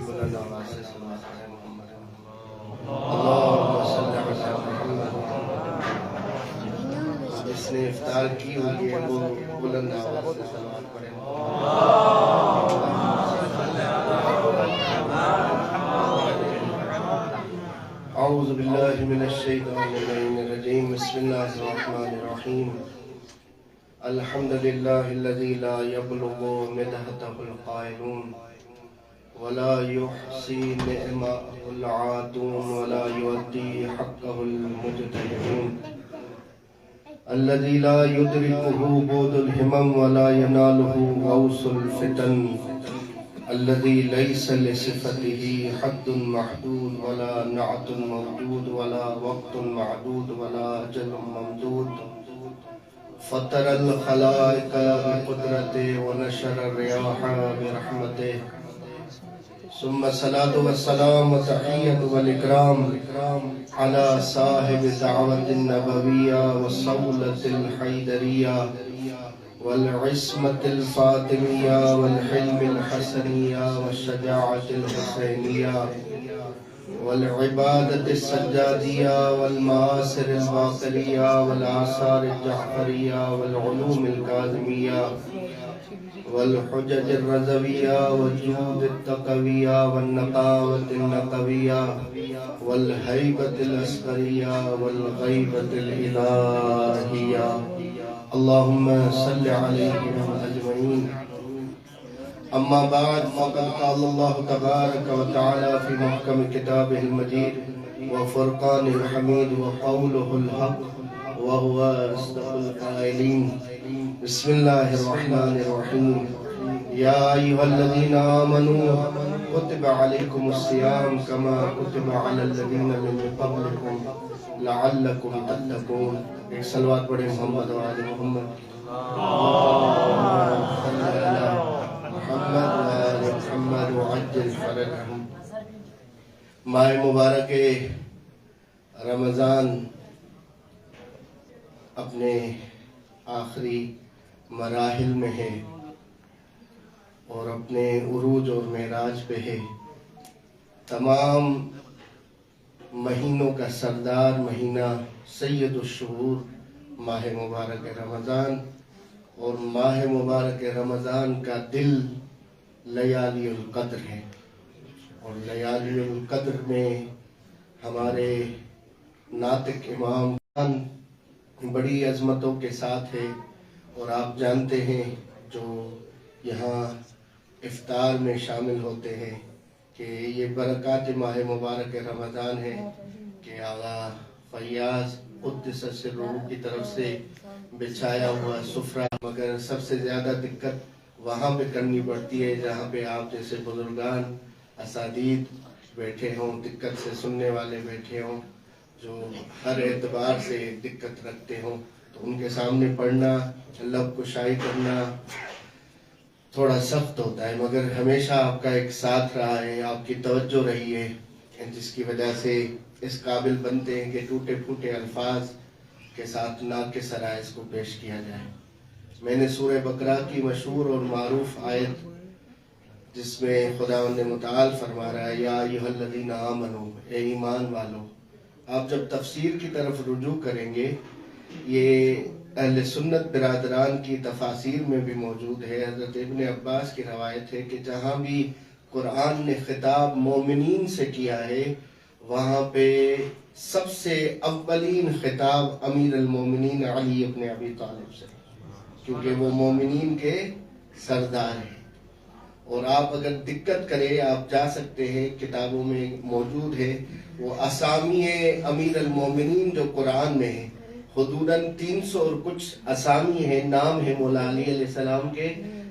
بلند آواز سے صلوات پڑھیں محمد اللہم صلی علی محمد۔ جس نے افطار کی ہوئی ہے وہ بلند آواز سے صلوات پڑھیں اعوذ باللہ من الشیطان الرجیم بسم اللہ الرحمن الرحیم الحمد للہ الذی لا یبلغ مدحتہ القائلون ولا يحصي نعمه العادون ولا يؤدي حقه المجتهدون الذي لا يدركه بود الهمم ولا يناله غوص الفتن الذي ليس لصفته حد محدود ولا نعت موجود ولا وقت معدود ولا أجل ممدود فطر الخلائق بقدرته ونشر الرياح برحمته ثم الصلاة والسلام وتحية والإكرام على صاحب الدعوة النبوية والصولة الحيدرية والعصمة الفاطمية والحلم الحسنية والشجاعة الحسينية والعبادة السجادية والمآثر الباقرية والآثار الجعفرية والعلوم الكاظمية والحجج الرضوية والجود التقوية والنقاوة النقوية والهيبة الأسقرية والغيبة الإلهية اللهم صل عليهم أجمعين أما بعد فقد قال الله تبارك وتعالى في محكم كتابه المجيد وفرقانه الحميد وقوله الحق وهو أصدق القائلين بسم الله الرحمن الرحيم يا أيها الذين آمنوا كتب عليكم الصيام كما كتب على الذين من قبلكم لعلكم تتقون ایک صلوات پڑھیں محمد و آل محمد صلی علی محمد و آل محمد وعجل فرجهم۔ ماہ مبارک رمضان اپنے آخری مراحل میں ہے اور اپنے عروج اور معراج پہ ہے۔ تمام مہینوں کا سردار مہینہ سید الشہور ماہ مبارک رمضان، اور ماہ مبارک رمضان کا دل لیالی القدر ہے، اور لیالی القدر میں ہمارے ناطق امام بڑی عظمتوں کے ساتھ ہے، اور آپ جانتے ہیں جو یہاں افطار میں شامل ہوتے ہیں کہ یہ برکات ماہ مبارک رمضان ہے کہ آغا فیاض قدس سرہ کی طرف سے بچھایا ہوا سفرہ، مگر سب سے زیادہ دقت وہاں پہ کرنی پڑتی ہے جہاں پہ آپ جیسے بزرگان اساتید بیٹھے ہوں، دقت سے سننے والے بیٹھے ہوں، جو ہر اعتبار سے دقت رکھتے ہوں، تو ان کے سامنے پڑھنا، لب کشائی کرنا تھوڑا سخت ہوتا ہے، مگر ہمیشہ آپ کا ایک ساتھ رہا ہے، آپ کی توجہ رہی ہے، جس کی وجہ سے اس قابل بنتے ہیں کہ ٹوٹے پھوٹے الفاظ کے ساتھ ناقص عرائض کو پیش کیا جائے۔ میں نے سورہ بقرہ کی مشہور اور معروف آیت جس میں خداوند متعال فرما رہا ہے یا ایھا الذین آمنوا، اے ایمان والو، آپ جب تفسیر کی طرف رجوع کریں گے، یہ اہل سنت برادران کی تفاسیر میں بھی موجود ہے۔ حضرت ابن عباس کی روایت ہے کہ جہاں بھی قرآن نے خطاب مومنین سے کیا ہے وہاں پہ سب سے اولین خطاب امیر المومنین علی ابن ابی طالب سے، کیونکہ وہ مومنین کے سردار ہیں۔ اور آپ اگر دقت کریں، آپ جا سکتے ہیں، کتابوں میں موجود ہے، وہ اسامی امیر المومنین جو قرآن میں ہیں، حدوداً 300 اور کچھ اسامی ہیں، نام ہیں مولا علی علیہ السلام کے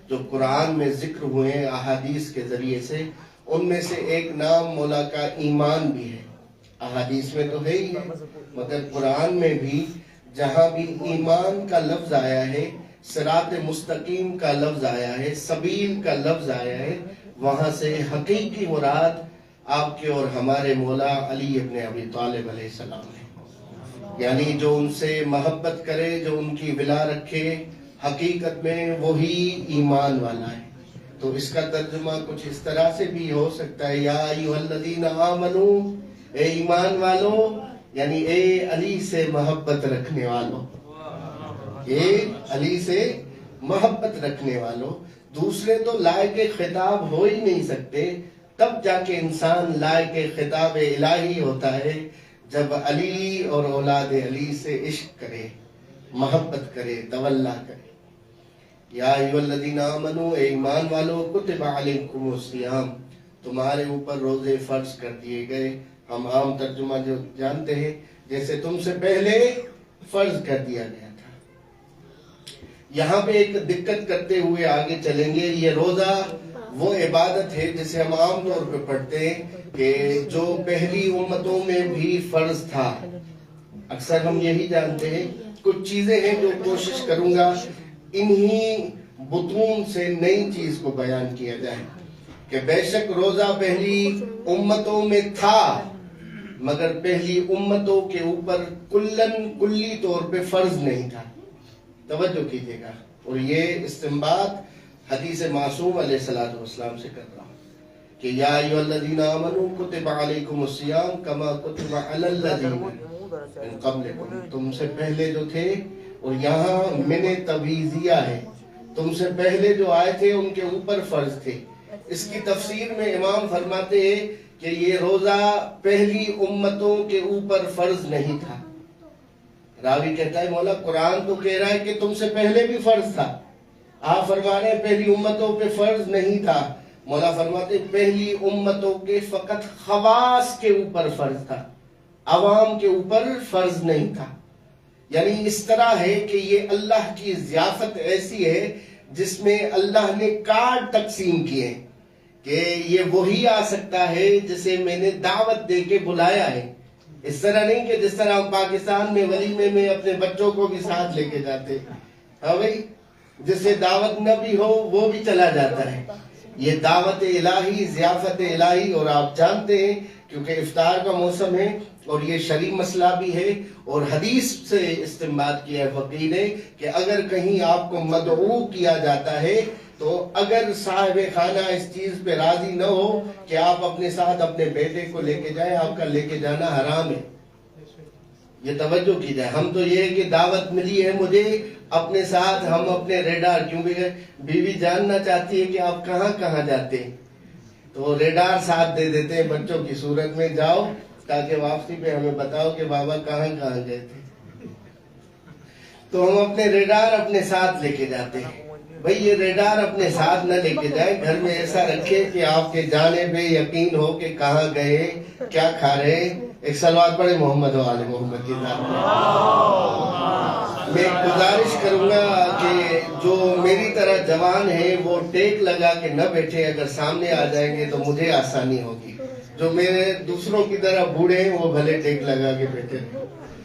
جو قرآن میں ذکر ہوئے ہیں احادیث کے ذریعے سے۔ ان میں سے ایک نام مولا کا ایمان بھی ہے، احادیث میں تو ہے ہی ہے، مگر قرآن میں بھی جہاں بھی ایمان کا لفظ آیا ہے، صراط مستقیم کا لفظ آیا ہے، سبیل کا لفظ آیا ہے، وہاں سے حقیقی مراد آپ کے اور ہمارے مولا علی ابن ابی طالب علیہ السلام ہے۔ یعنی جو ان سے محبت کرے، جو ان کی ولا رکھے، حقیقت میں وہی ایمان والا ہے۔ تو اس کا ترجمہ کچھ اس طرح سے بھی ہو سکتا ہے، یا ایھا الذین آمنو، اے ایمان والو، یعنی اے علی سے محبت رکھنے والو، اے علی سے محبت رکھنے والو۔ دوسرے تو لائق خطاب ہو ہی نہیں سکتے، تب جا کے انسان لائق خطاب الہی ہوتا ہے جب علی اور اولاد علی سے عشق کرے، محبت کرے، تولا کرے۔ یا ایھا الذین آمنو، اے ایمان والو، کتب علیکم الصیام، تمہارے اوپر روزے فرض کر دیے گئے۔ ہم عام ترجمہ جو جانتے ہیں، جیسے تم سے پہلے فرض کر دیا گیا تھا۔ یہاں پہ ایک دقت کرتے ہوئے آگے چلیں گے۔ یہ روزہ وہ عبادت ہے جسے ہم عام طور پہ پڑھتے ہیں کہ جو پہلی امتوں میں بھی فرض تھا۔ اکثر ہم یہی جانتے ہیں، کچھ چیزیں ہیں جو کوشش کروں گا انہی بطون سے نئی چیز کو بیان کیا جائے کہ بے شک روزہ پہلی امتوں میں تھا، مگر پہلی امتوں کے اوپر کلی طور پہ فرض نہیں تھا۔ توجہ کیجئے گا، اور یہ استنباط حدیث معصوم علیہ السلام سے کر رہا ہوں کہ یا ایھا الذین آمنوا کتب علیکم الصیام کما کتب علی الذین من قبلکم، تم سے پہلے جو تھے، اور یہاں من تبعیضیہ ہے، تم سے پہلے جو آئے تھے ان کے اوپر فرض تھے۔ اس کی تفسیر میں امام فرماتے ہیں کہ یہ روزہ پہلی امتوں کے اوپر فرض نہیں تھا۔ راوی کہتا ہے مولا قرآن تو کہہ رہا ہے کہ تم سے پہلے بھی فرض تھا، آپ فرما رہے ہیں پہلی امتوں پہ فرض نہیں تھا۔ مولا فرماتے پہلی امتوں کے فقط خواص کے اوپر فرض تھا، عوام کے اوپر فرض نہیں تھا۔ یعنی اس طرح ہے کہ یہ اللہ کی ضیافت ایسی ہے جس میں اللہ نے کارڈ تقسیم کیے کہ یہ وہی آ سکتا ہے جسے میں نے دعوت دے کے بلایا ہے۔ اس طرح نہیں کہ جس طرح ہم پاکستان میں ولیمے میں اپنے بچوں کو بھی ساتھ لے کے جاتے، ہاں بھائی، جسے دعوت نہ بھی ہو وہ بھی چلا جاتا ہے۔ یہ دعوت الہی، ضیافت الہی، اور آپ جانتے ہیں کیونکہ افطار کا موسم ہے اور یہ شرعی مسئلہ بھی ہے، اور حدیث سے استنباط کیا ہے فقیر نے کہ اگر کہیں آپ کو مدعو کیا جاتا ہے تو اگر صاحب خانہ اس چیز پہ راضی نہ ہو کہ آپ اپنے ساتھ اپنے بیٹے کو لے کے جائیں، آپ کا لے کے جانا حرام ہے۔ یہ توجہ کی جائے۔ ہم تو یہ ہے کہ دعوت ملی ہے مجھے اپنے ساتھ، ہم اپنے ریڈار، کیونکہ بیوی جاننا چاہتی ہے کہ آپ کہاں کہاں جاتے ہیں، تو ریڈار ساتھ دے دیتے ہیں بچوں کی صورت میں، جاؤ تاکہ واپسی پہ ہمیں بتاؤ کہ بابا کہاں کہاں گئے تھے۔ تو ہم اپنے ریڈار اپنے ساتھ لے کے جاتے ہیں۔ بھئی یہ ریڈار اپنے ساتھ نہ لے کے جائے، گھر میں ایسا رکھے کہ آپ کے جانے پہ یقین ہو کہ کہاں گئے، کیا کھا رہے۔ ایک صلوات پڑھے محمد و آل محمد کی ذات میں۔ میں گزارش کروں گا کہ جو میری طرح جوان ہیں وہ ٹیک لگا کے نہ بیٹھے، اگر سامنے آ جائیں گے تو مجھے آسانی ہوگی۔ جو میرے دوسروں کی طرح بوڑھے ہیں وہ بھلے ٹیک لگا کے بیٹھے،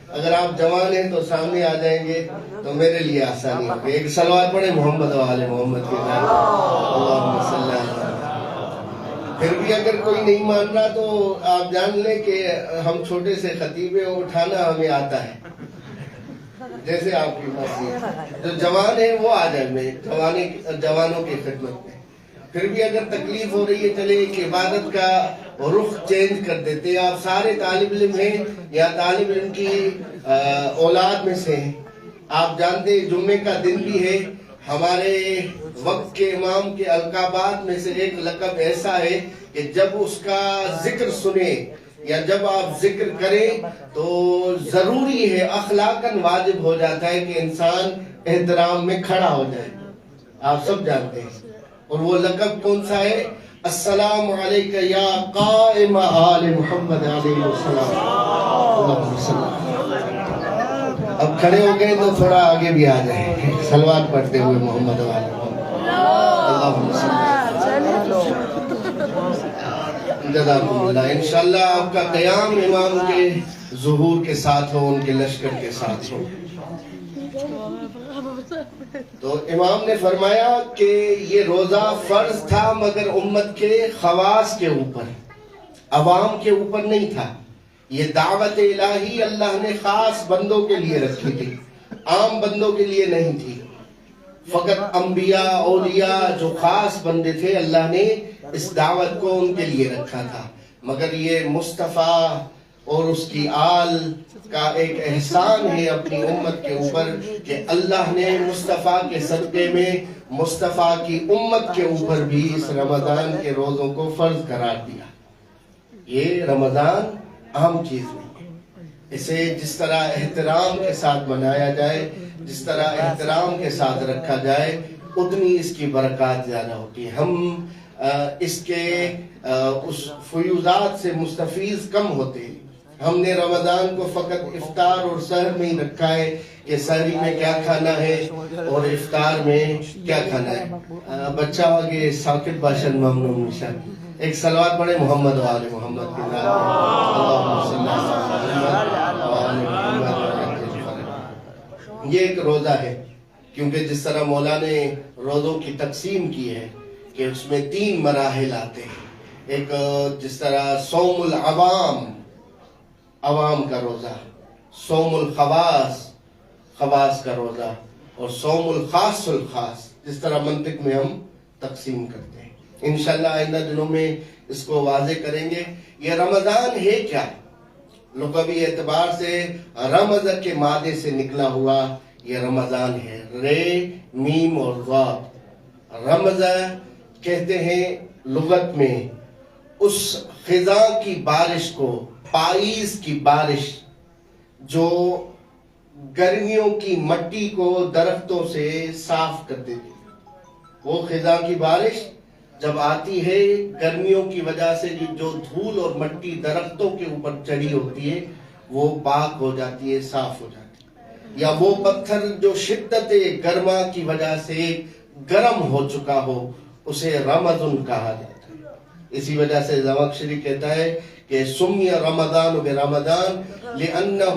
اگر آپ جوان ہیں تو سامنے آ جائیں گے تو میرے لیے آسانی ہوگی۔ ایک صلوات پڑھے محمد و آل محمد کی ذات میں۔ اللہم صلی اللہ علیہ وسلم۔ پھر بھی اگر کوئی نہیں مان رہا تو آپ جان لیں کہ ہم چھوٹے سے خطیب ہیں، اٹھانا ہمیں آتا ہے، جیسے آپ کی مرضی ہے۔ جو جوان ہیں وہ آ جائیں جوانوں کی خدمت میں۔ پھر بھی اگر تکلیف ہو رہی ہے، چلے ایک عبادت کا رخ چینج کر دیتے۔ آپ سارے طالب علم ہیں یا طالب علم کی اولاد میں سے ہیں، آپ جانتے جمعے کا دن بھی ہے۔ ہمارے وقت کے امام کے القابات میں سے ایک لقب ایسا ہے کہ جب اس کا ذکر سنے یا جب آپ ذکر کریں تو ضروری ہے، اخلاقاً واجب ہو جاتا ہے کہ انسان احترام میں کھڑا ہو جائے۔ آپ سب جانتے ہیں، اور وہ لقب کون سا ہے؟ السلام علیکہ یا قائم آل محمد علیہ السلام۔ اللہم صلی اللہ علیہ وسلم۔ اب کھڑے ہو گئے تو تھوڑا آگے بھی آ جائیں، صلوات پڑھتے ہوئے محمد و آل محمد۔ اللہم صلی اللہ علیہ وسلم۔ جزاکم اللہ۔ انشاءاللہ آپ کا قیام امام کے ظہور کے ساتھ ہو، ان کے لشکر کے ساتھ ہو۔ تو امام نے فرمایا کہ یہ روزہ فرض تھا مگر امت کے خواص کے اوپر، عوام کے اوپر نہیں تھا۔ یہ دعوت الہی اللہ نے خاص بندوں کے لیے رکھی تھی، عام بندوں کے لیے نہیں تھی۔ فقط انبیاء اولیاء جو خاص بندے تھے اللہ نے اس دعوت کو ان کے لیے رکھا تھا، مگر یہ مصطفیٰ اور اس کی آل کا ایک احسان ہے اپنی امت کے اوپر کہ اللہ نے مصطفیٰ کے صدقے میں مصطفیٰ کی امت کے اوپر بھی اس رمضان کے روزوں کو فرض قرار دیا۔ یہ رمضان عام چیز نہیں ہے، اسے جس طرح احترام کے ساتھ منایا جائے، جس طرح احترام کے ساتھ رکھا جائے، اتنی اس کی برکات زیادہ ہوتی ہے۔ ہم اس کے اس فیوزات سے مستفیض کم ہوتے ہیں۔ ہم نے رمضان کو فقط افطار اور سحر میں ہی رکھا ہے کہ سحری میں کیا کھانا ہے اور افطار میں کیا کھانا ہے۔ بچہ آگے ثاقب باشن ممنون نشان ایک صلوات پڑھے محمد و آل محمد کے نام۔ اللہم صلی اللہ علیہ وسلم۔ یہ ایک روزہ ہے، کیونکہ جس طرح مولا نے روزوں کی تقسیم کی ہے کہ اس میں 3 مراحل آتے ہیں۔ ایک جس طرح صوم العوام، عوام کا روزہ، صوم الخواص، خواص کا روزہ، اور صوم الخاص الخاص، جس طرح منطق میں ہم تقسیم کرتے ہیں۔ انشاءاللہ آئندہ دنوں میں اس کو واضح کریں گے۔ یہ رمضان ہے کیا؟ لغوی اعتبار سے رمض کے مادے سے نکلا ہوا یہ رمضان ہے، رے میم اور ضاد۔ رمض کہتے ہیں لغت میں اس خزاں کی بارش کو، پائیز کی بارش جو گرمیوں کی مٹی کو درختوں سے صاف کر دیتی ہے۔ وہ خزاں کی بارش جب آتی ہے گرمیوں کی وجہ سے جو دھول اور مٹی درختوں کے اوپر چڑھی ہوتی ہے وہ پاک ہو جاتی ہے، صاف ہو جاتی ہے۔ یا وہ پتھر جو شدت گرما کی وجہ سے گرم ہو چکا ہو، اسے رمضان کہا جاتا ہے۔ اسی وجہ سے زمخشری کہتا ہے کہ سمی رمضان برمضان لأنہ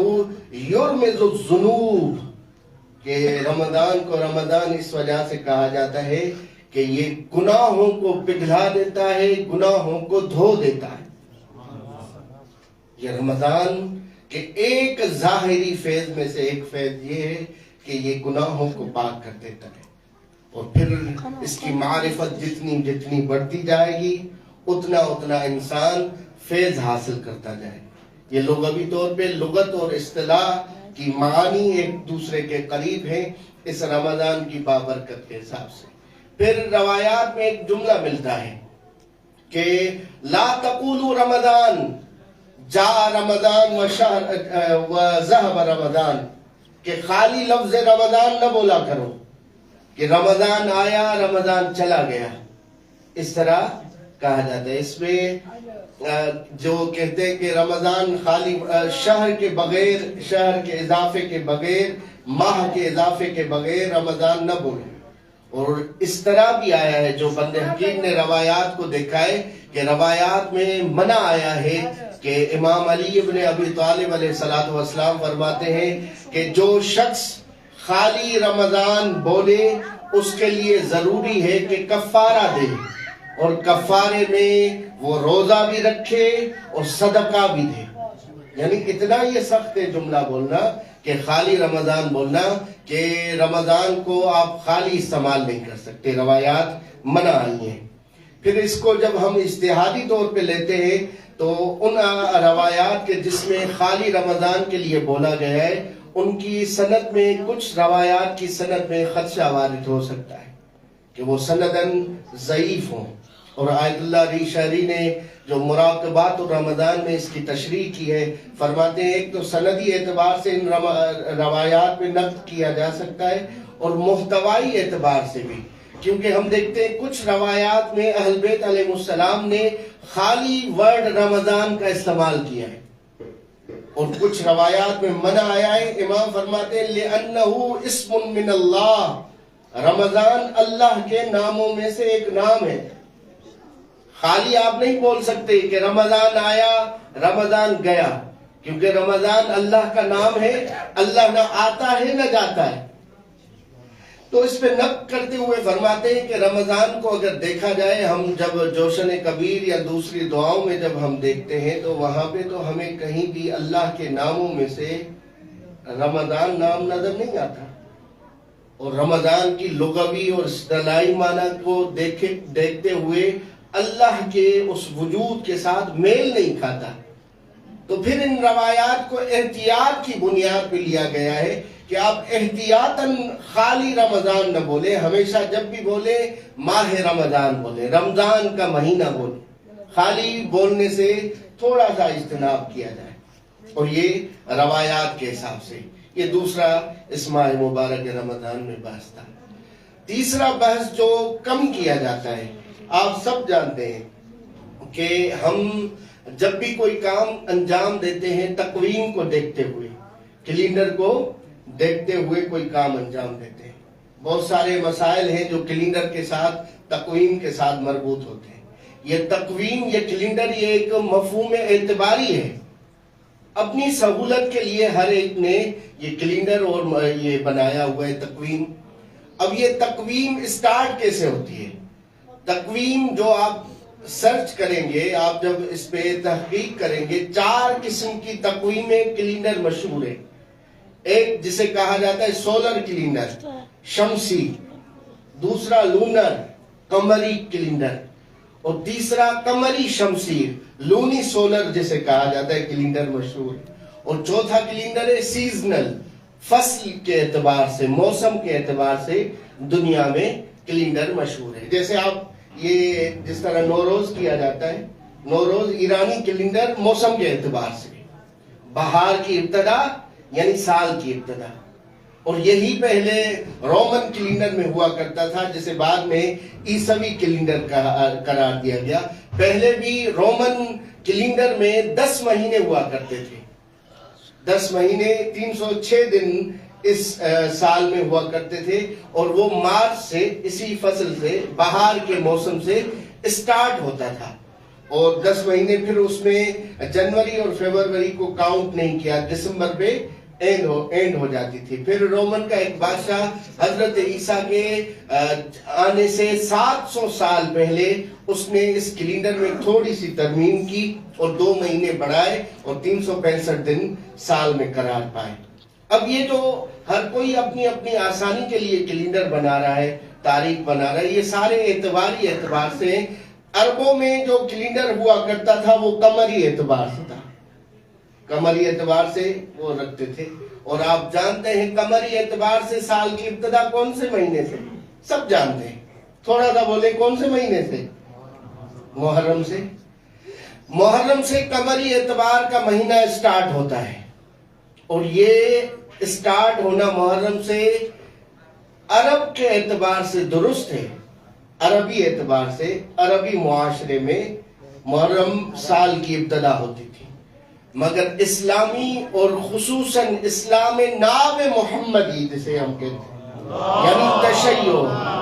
یرمز الذنوب، کہ رمضان کو رمضان اس وجہ سے کہا جاتا ہے کہ یہ گناہوں کو پگھلا دیتا ہے، گناہوں کو دھو دیتا ہے۔ یہ رمضان کے ایک ظاہری فیض میں سے ایک فیض یہ ہے کہ یہ گناہوں کو پاک کر دیتا ہے، اور پھر اس کی معرفت جتنی جتنی بڑھتی جائے گی اتنا اتنا انسان فیض حاصل کرتا جائے۔ یہ لغوی طور پہ لغت اور اصطلاح کی معانی ایک دوسرے کے قریب ہیں اس رمضان کی بابرکت کے حساب سے۔ پھر روایات میں ایک جملہ ملتا ہے کہ لا تقولوا رمضان جاء رمضان وذهب رمضان، کہ خالی لفظ رمضان نہ بولا کرو کہ رمضان آیا رمضان چلا گیا، اس طرح کہا جاتا ہے۔ اس میں جو کہتے ہیں کہ رمضان خالی شہر کے بغیر، شہر کے اضافے کے بغیر، ماہ کے اضافے کے بغیر رمضان نہ بولے۔ اور اس طرح بھی آیا ہے، جو بند حکیم نے روایات کو دیکھا ہے کہ روایات میں منع آیا ہے کہ امام علی ابن ابی طالب علیہ السلام فرماتے ہیں کہ جو شخص خالی رمضان بولے اس کے لیے ضروری ہے کہ کفارہ دے، اور کفارے میں وہ روزہ بھی رکھے اور صدقہ بھی دے۔ یعنی اتنا یہ سخت ہے جملہ بولنا کہ خالی رمضان بولنا، کہ رمضان کو آپ خالی استعمال نہیں کر سکتے، روایات منع آئی ہیں۔ پھر اس کو جب ہم اجتہادی طور پہ لیتے ہیں تو ان روایات کے جس میں خالی رمضان کے لیے بولا گیا ہے ان کی سند میں، کچھ روایات کی سند میں خدشہ وارد ہو سکتا ہے کہ وہ سنداً ضعیف ہوں۔ اور آیت اللہ ریشاری نے جو مراقبات رمضان میں اس کی تشریح کی ہے، فرماتے ہیں ایک تو سندی اعتبار سے ان روایات میں نقد کیا جا سکتا ہے، اور محتوائی اعتبار سے بھی، کیونکہ ہم دیکھتے ہیں کچھ روایات میں اہل بیت علیہ السلام نے خالی ورڈ رمضان کا استعمال کیا ہے، اور کچھ روایات میں منع آیا ہے۔ امام فرماتے ہیں لِأَنَّهُ اسم من اللہ، رمضان اللہ کے ناموں میں سے ایک نام ہے۔ خالی آپ نہیں بول سکتے کہ رمضان آیا رمضان گیا، کیونکہ رمضان اللہ کا نام ہے، اللہ نہ آتا ہے نہ جاتا ہے۔ تو اس پہ نقد کرتے ہوئے فرماتے ہیں کہ رمضان کو اگر دیکھا جائے، ہم جب جوشن کبیر یا دوسری دعاؤں میں جب ہم دیکھتے ہیں تو وہاں پہ تو ہمیں کہیں بھی اللہ کے ناموں میں سے رمضان نام نظر نہیں آتا، اور رمضان کی لغوی اور اصطلاحی معنی کو دیکھتے ہوئے اللہ کے اس وجود کے ساتھ میل نہیں کھاتا، تو پھر ان روایات کو احتیاط کی بنیاد پہ لیا گیا ہے کہ آپ احتیاطاً خالی رمضان نہ بولیں، ہمیشہ جب بھی بولیں ماہ رمضان بولیں، رمضان کا مہینہ بولیں، خالی بولنے سے تھوڑا سا اجتناب کیا جائے، اور یہ روایات کے حساب سے۔ یہ دوسرا اس ماہ مبارک رمضان میں بحث تھا۔ تیسرا بحث جو کم کیا جاتا ہے، آپ سب جانتے ہیں کہ ہم جب بھی کوئی کام انجام دیتے ہیں تقویم کو دیکھتے ہوئے، کیلنڈر کو دیکھتے ہوئے کوئی کام انجام دیتے ہیں۔ بہت سارے مسائل ہیں جو کیلنڈر کے ساتھ، تقویم کے ساتھ مربوط ہوتے ہیں۔ یہ تقویم، یہ کیلنڈر، یہ ایک مفہوم اعتباری ہے۔ اپنی سہولت کے لیے ہر ایک نے یہ کیلنڈر اور یہ بنایا ہوا ہے تقویم۔ اب یہ تقویم اسٹارٹ کیسے ہوتی ہے؟ تقویم جو آپ سرچ کریں گے، آپ جب اس پہ تحقیق کریں گے، 4 قسم کی تقویمیں کیلنڈر مشہور ہے۔ ایک جسے کہا جاتا ہے سولر کیلنڈر، شمسی، دوسرا لونر، قمری کیلنڈر، اور تیسرا قمری شمسی، لونی سولر جسے کہا جاتا ہے کیلنڈر مشہور، اور چوتھا کیلنڈر ہے سیزنل، فصل کے اعتبار سے، موسم کے اعتبار سے دنیا میں کیلنڈر مشہور ہے۔ جیسے آپ یہ جس طرح نوروز کیا جاتا ہے، نوروز ایرانی کیلنڈر موسم کے اعتبار سے، بہار کی ابتدا یعنی سال کی ابتدا، اور یہی پہلے رومن کیلنڈر میں ہوا کرتا تھا جسے بعد میں عیسوی کیلنڈر قرار دیا گیا۔ پہلے بھی رومن کیلنڈر میں 10 مہینے ہوا کرتے تھے، 10 مہینے 306 دن اس سال میں ہوا کرتے تھے، اور وہ مارچ سے، اسی فصل سے، بہار کے موسم سے اسٹارٹ ہوتا تھا، اور 10 مہینے پھر اس میں جنوری اور فروری کو کاؤنٹ نہیں کیا، دسمبر پہ اینڈ ہو جاتی تھی۔ پھر رومن کا ایک بادشاہ حضرت عیسیٰ کے آنے سے 700 سال پہلے اس نے اس کیلنڈر میں تھوڑی سی ترمیم کی اور 2 مہینے بڑھائے اور 365 دن سال میں قرار پائے۔ اب یہ جو ہر کوئی اپنی اپنی آسانی کے لیے کیلنڈر بنا رہا ہے، تاریخ بنا رہا ہے، یہ سارے اعتباری اعتبار سے ہیں۔ عربوں میں جو کیلنڈر ہوا کرتا تھا وہ قمری اعتبار سے تھا، قمری اعتبار سے وہ رکھتے تھے، اور آپ جانتے ہیں قمری اعتبار سے سال کی ابتدا کون سے مہینے سے؟ سب جانتے ہیں، تھوڑا سا بولے کون سے مہینے سے؟ محرم سے۔ محرم سے قمری اعتبار کا مہینہ اسٹارٹ ہوتا ہے، اور یہ اسٹارٹ ہونا محرم سے عرب کے اعتبار سے درست ہے، عربی اعتبار سے، عربی معاشرے میں محرم سال کی ابتدا ہوتی تھی، مگر اسلامی اور خصوصاً اسلام ناب محمدی جسے ہم کہتے ہیں، یعنی تشیع،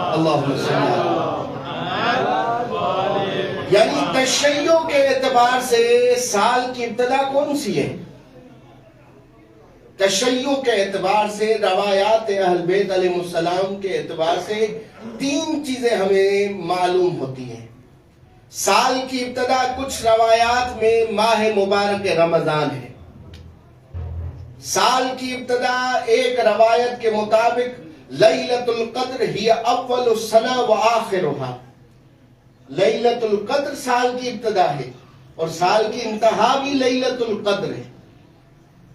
اللہم صلی اللہ، یعنی تشیع کے اعتبار سے سال کی ابتدا کون سی ہے؟ تشیع کے اعتبار سے، روایات اہل بیت علیہ السلام کے اعتبار سے 3 چیزیں ہمیں معلوم ہوتی ہیں۔ سال کی ابتدا کچھ روایات میں ماہ مبارک رمضان ہے۔ سال کی ابتدا ایک روایت کے مطابق لیلۃ القدر ہی اول السنہ و آخرها، لیلۃ القدر سال کی ابتدا ہے اور سال کی انتہا بھی لیلۃ القدر ہے۔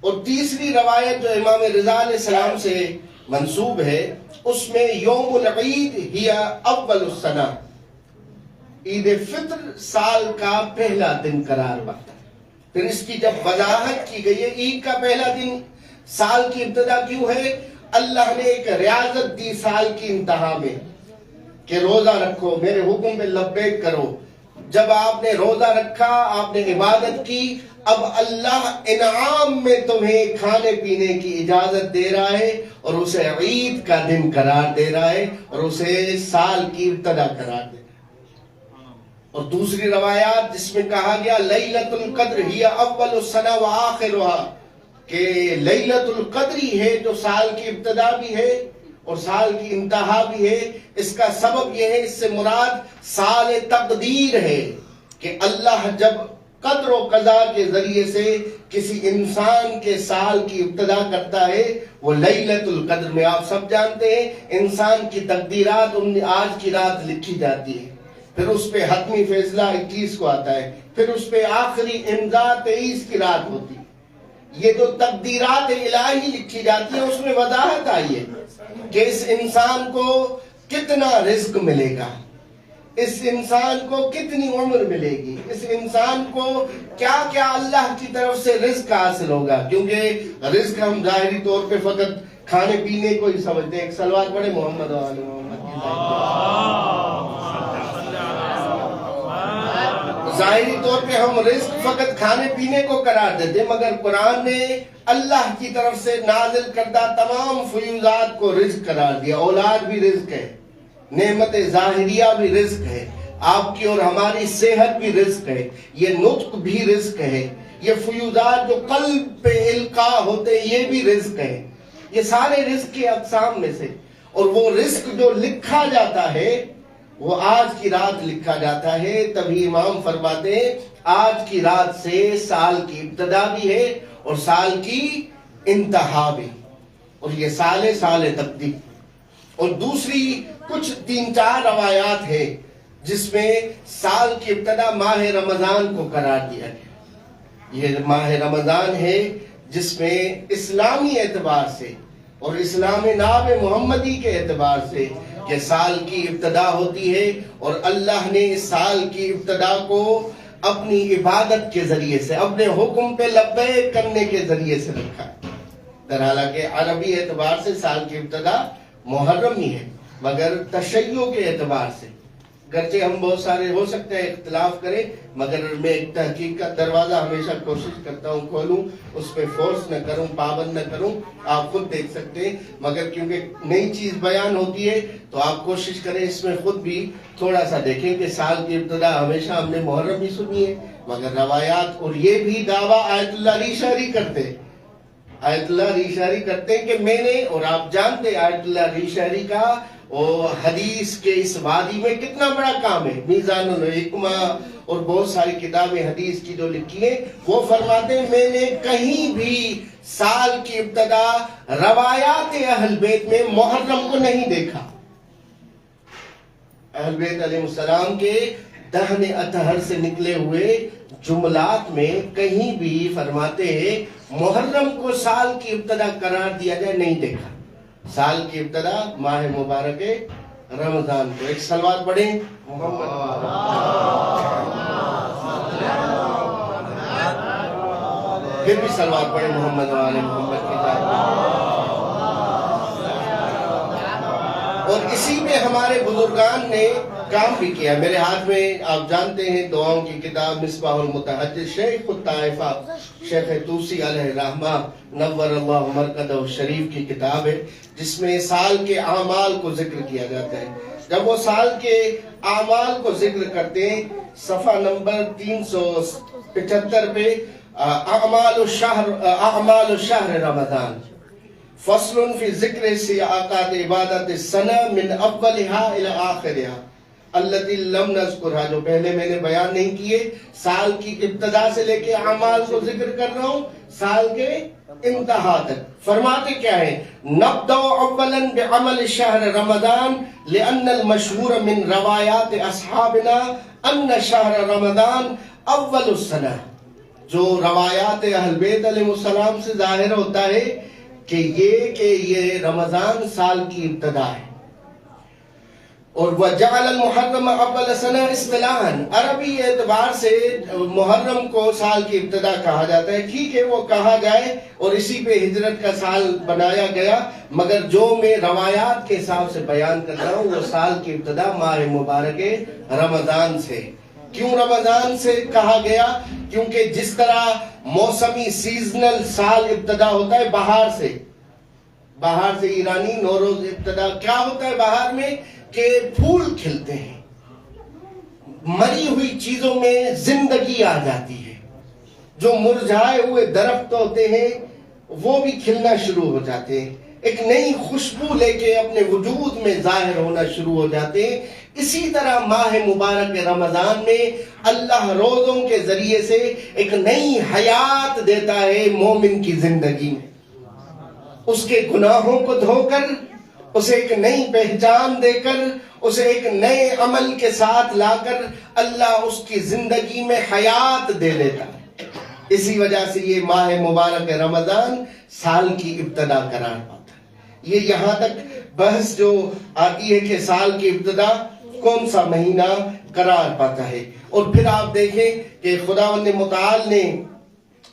اور تیسری روایت جو امام رضا علیہ السلام سے منسوب ہے، اس میں یوم العید ہی اول السنہ، عید فطر سال کا پہلا دن قرار پاتا ہے۔ پھر اس کی جب وضاحت کی گئی ہے عید کا پہلا دن سال کی ابتدا کیوں ہے، اللہ نے ایک ریاضت دی سال کی انتہا میں کہ روزہ رکھو، میرے حکم پہ لبیک کرو۔ جب آپ نے روزہ رکھا، آپ نے عبادت کی، اب اللہ انعام میں تمہیں کھانے پینے کی اجازت دے رہا ہے اور اسے عید کا دن قرار دے رہا ہے اور اسے سال کی ابتدا قرار دے رہا ہے۔ اور دوسری روایات جس میں کہا گیا لیلۃ القدر ہی اول السنہ و آخرها، کہ لیلۃ القدر ہی ہے جو سال کی ابتدا بھی ہے اور سال کی انتہا بھی ہے۔ اس کا سبب یہ ہے، اس سے مراد سال تقدیر ہے کہ اللہ جب قدر و قضا کے ذریعے سے کسی انسان کے سال کی ابتدا کرتا ہے وہ لیلۃ القدر میں. آپ سب جانتے ہیں انسان کی تقدیرات آج کی رات لکھی جاتی ہے، پھر اس پہ حتمی فیصلہ 21 کو آتا ہے، پھر اس پہ آخری امضا 23 کی رات ہوتی ہے. یہ جو تقدیرات الہی لکھی جاتی ہیں اس میں وضاحت آئی ہے کہ اس انسان کو کتنا رزق ملے گا، اس انسان کو کتنی عمر ملے گی، اس انسان کو کیا کیا اللہ کی طرف سے رزق حاصل ہوگا. کیونکہ رزق ہم ظاہری طور پہ فقط کھانے پینے کو ہی سمجھتے ہیں. ایک صلوات پڑھے محمد و آل محمد کی. ظاہری طور پہ ہم رزق فقط کھانے پینے کو قرار دیتے، مگر قرآن نے اللہ کی طرف سے نازل کردہ تمام فیوضات کو رزق قرار دیا. اولاد بھی رزق ہے، نعمت ظاہریہ بھی رزق ہے، آپ کی اور ہماری صحت بھی رزق ہے، یہ نطق بھی رزق ہے، یہ فیوضات جو قلب پہ القاء ہوتے یہ بھی رزق ہے. یہ سارے رزق کے اقسام میں سے، اور وہ رزق جو لکھا جاتا ہے وہ آج کی رات لکھا جاتا ہے. تبھی امام فرماتے ہیں آج کی رات سے سال کی ابتدا بھی ہے اور سال کی انتہا بھی، اور یہ سال تقدیر. اور دوسری کچھ 3-4 روایات ہیں جس میں سال کی ابتدا ماہ رمضان کو قرار دیا گیا. یہ ماہ رمضان ہے جس میں اسلامی اعتبار سے اور اسلام ناب محمدی کے اعتبار سے کہ سال کی ابتدا ہوتی ہے، اور اللہ نے اس سال کی ابتدا کو اپنی عبادت کے ذریعے سے، اپنے حکم پہ لبیک کرنے کے ذریعے سے رکھا ہے. در حالانکہ عربی اعتبار سے سال کی ابتدا محرم ہی ہے، مگر تشیع کے اعتبار سے گرچہ ہم بہت سارے ہو سکتے ہیں اختلاف کریں، مگر میں ایک تحقیق کا دروازہ ہمیشہ کوشش کرتا ہوں کھولوں، اس پہ فورس نہ کروں، پابند نہ کروں. آپ خود دیکھ سکتے ہیں، مگر کیونکہ نئی چیز بیان ہوتی ہے تو آپ کوشش کریں اس میں خود بھی تھوڑا سا دیکھیں کہ سال کی ابتدا ہمیشہ ہم نے محرم ہی سنی ہے، مگر روایات اور یہ بھی دعویٰ آیت اللہ ری شہری کرتے ہیں. آیت اللہ ری شہری کرتے ہیں کہ میں نے، اور آپ جانتے آیت اللہ ری شہری کا اور حدیث کے اس وادی میں کتنا بڑا کام ہے. میزان الحکمہ اور بہت ساری کتابیں حدیث کی جو لکھی ہیں، وہ فرماتے ہیں میں نے کہیں بھی سال کی ابتدا روایات اہل بیت میں محرم کو نہیں دیکھا. اہل بیت علیہ السلام کے دہن اطہر سے نکلے ہوئے جملات میں کہیں بھی فرماتے ہیں محرم کو سال کی ابتدا قرار دیا جائے، نہیں دیکھا. سال کی ابتدا ماہ مبارک رمضان کو. ایک صلوات پڑھیں محمد. پھر بھی صلوات پڑھیں محمد و آل محمد کی ذات. اور اسی میں ہمارے بزرگان نے کام بھی کیا. میرے ہاتھ میں آپ جانتے ہیں دعاؤں کی کتاب مصباح المتحجج شیخ الطائفہ شیخ توسی علیہ رحمہ نور اللہ مرقدہ شریف کی کتاب ہے، جس میں سال کے اعمال کو ذکر کیا جاتا ہے. جب وہ سال کے اعمال کو ذکر کرتے ہیں صفحہ نمبر 375 پہ اعمال الشہر رمضان فصل فی ذکر سیاقات عبادت السنہ من اولها الى آخرها التي لم نذکرها، جو پہلے میں نے بیان نہیں کیے. سال کی ابتدا سے لے کے اعمال کو ذکر کر رہا ہوں سال کے انتہا تک. فرماتے کیا ہے؟ نبدأ اولا بعمل شہر رمضان لأن المشہور من روایات اصحابنا ان شہر رمضان اول السنہ. جو روایات اہل بیت علیہ السلام سے ظاہر ہوتا ہے کہ یہ رمضان سال کی ابتدا ہے. اور وَجَعَلَ الْمُحَرَّمَ أَوَّلَ سَنَةٍ اصطلاحاً، عربی اعتبار سے محرم کو سال کی ابتدا کہا جاتا ہے. ٹھیک ہے وہ کہا جائے اور اسی پہ ہجرت کا سال بنایا گیا، مگر جو میں روایات کے حساب سے بیان کر رہا ہوں وہ سال کی ابتدا ماہ مبارک رمضان سے. کیوں رمضان سے کہا گیا؟ کیونکہ جس طرح موسمی سیزنل سال ابتدا ہوتا ہے بہار سے ایرانی نوروز ابتدا کیا ہوتا ہے بہار میں کہ پھول کھلتے ہیں، مری ہوئی چیزوں میں زندگی آ جاتی ہے، جو مرجھائے ہوئے درخت ہوتے ہیں وہ بھی کھلنا شروع ہو جاتے ہیں. ایک نئی خوشبو لے کے اپنے وجود میں ظاہر ہونا شروع ہو جاتے ہیں. اسی طرح ماہ مبارک رمضان میں اللہ روزوں کے ذریعے سے ایک نئی حیات دیتا ہے مومن کی زندگی میں. اس کے گناہوں کو دھو کر، اسے ایک نئی پہچان دے کر، اسے ایک نئے عمل کے ساتھ لا کر اللہ اس کی زندگی میں حیات دے دیتا ہے. اسی وجہ سے یہ ماہ مبارک رمضان سال کی ابتدا قرار پاتا ہے. یہ یہاں تک بحث جو آتی ہے کہ سال کی ابتدا کون سا مہینہ قرار پاتا ہے. اور پھر آپ دیکھیں کہ خداوند متعال نے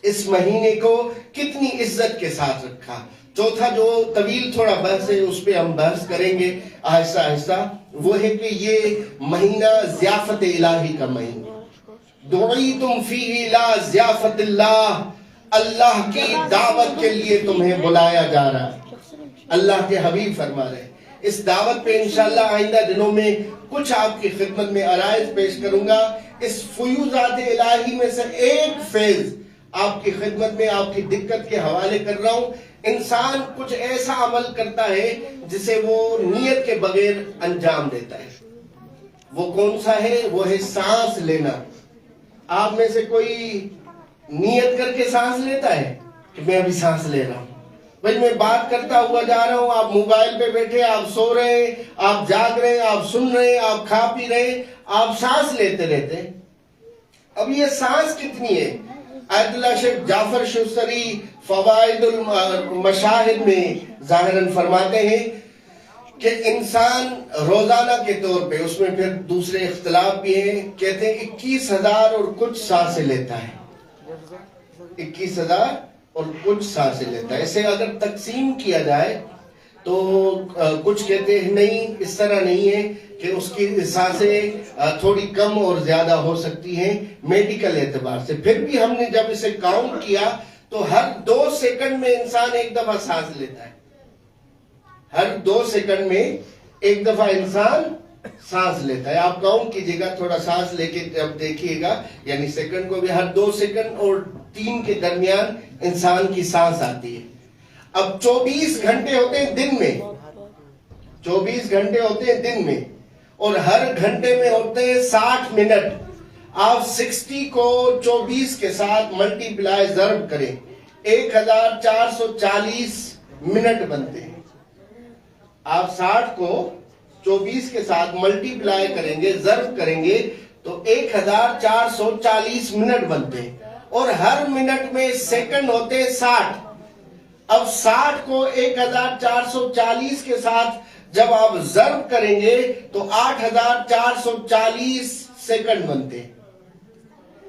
اس مہینے کو کتنی عزت کے ساتھ رکھا. چوتھا جو طویل تھوڑا بحث ہے، اس پہ ہم بحث کریں گے آہستہ آہستہ، وہ ہے کہ یہ مہینہ ضیافت الہی کا مہینہ. دعیتم فیہ الی ضیافت اللہ، اللہ کی دعوت کے لیے تمہیں بلایا جا رہا ہے. اللہ کے حبیب فرما رہے ہیں. اس دعوت پہ انشاءاللہ آئندہ دنوں میں کچھ آپ کی خدمت میں عرائض پیش کروں گا. اس فیوضات الہی میں سے ایک فیض آپ کی خدمت میں آپ کی دقت کے حوالے کر رہا ہوں. انسان کچھ ایسا عمل کرتا ہے جسے وہ نیت کے بغیر انجام دیتا ہے. وہ کون سا ہے؟ وہ ہے سانس لینا. آپ میں سے کوئی نیت کر کے سانس لیتا ہے کہ میں ابھی سانس لے رہا ہوں؟ بھائی میں بات کرتا ہوا جا رہا ہوں، آپ موبائل پہ بیٹھے، آپ سو رہے ہیں، آپ جاگ رہے ہیں، آپ سن رہے ہیں، آپ کھا پی رہے ہیں، آپ سانس لیتے رہتے. اب یہ سانس کتنی ہے؟ آیت اللہ شیخ جعفر شستری فوائد المشاہد میں ظاہراً فرماتے ہیں کہ انسان روزانہ کے طور پہ، اس میں پھر دوسرے اختلاف بھی ہیں، کہتے ہیں 21,000 اور کچھ سانسیں لیتا ہے. 21,000 اور کچھ سانسیں لیتا ہے. اسے اگر تقسیم کیا جائے تو کچھ کہتے ہیں نہیں، اس طرح نہیں ہے کہ اس کی سانسیں تھوڑی کم اور زیادہ ہو سکتی ہیں میڈیکل اعتبار سے. پھر بھی ہم نے جب اسے کاؤنٹ کیا تو ہر 2 سیکنڈ میں انسان ایک دفعہ سانس لیتا ہے. ہر 2 سیکنڈ میں ایک دفعہ انسان سانس لیتا ہے. آپ کاؤنٹ کیجئے گا، تھوڑا سانس لے کے جب دیکھیے گا، یعنی سیکنڈ کو بھی ہر 2 سیکنڈ اور 3 کے درمیان انسان کی سانس آتی ہے. اب 24 گھنٹے ہوتے ہیں دن میں، 24 گھنٹے ہوتے ہیں دن میں، اور ہر گھنٹے میں ہوتے ہیں 60 منٹ. آپ 60 کو 24 کے ساتھ ملٹی پلائی ضرب کریں، 1440 منٹ بنتے ہیں. آپ 60 کو 24 کے ساتھ ملٹی پلائی کریں گے، ضرب کریں گے تو 1440 منٹ بنتے ہیں. اور ہر منٹ میں سیکنڈ ہوتے ہیں 60. اب 60 کو 1440 کے ساتھ جب آپ ضرب کریں گے تو 8440 سیکنڈ بنتے ہیں،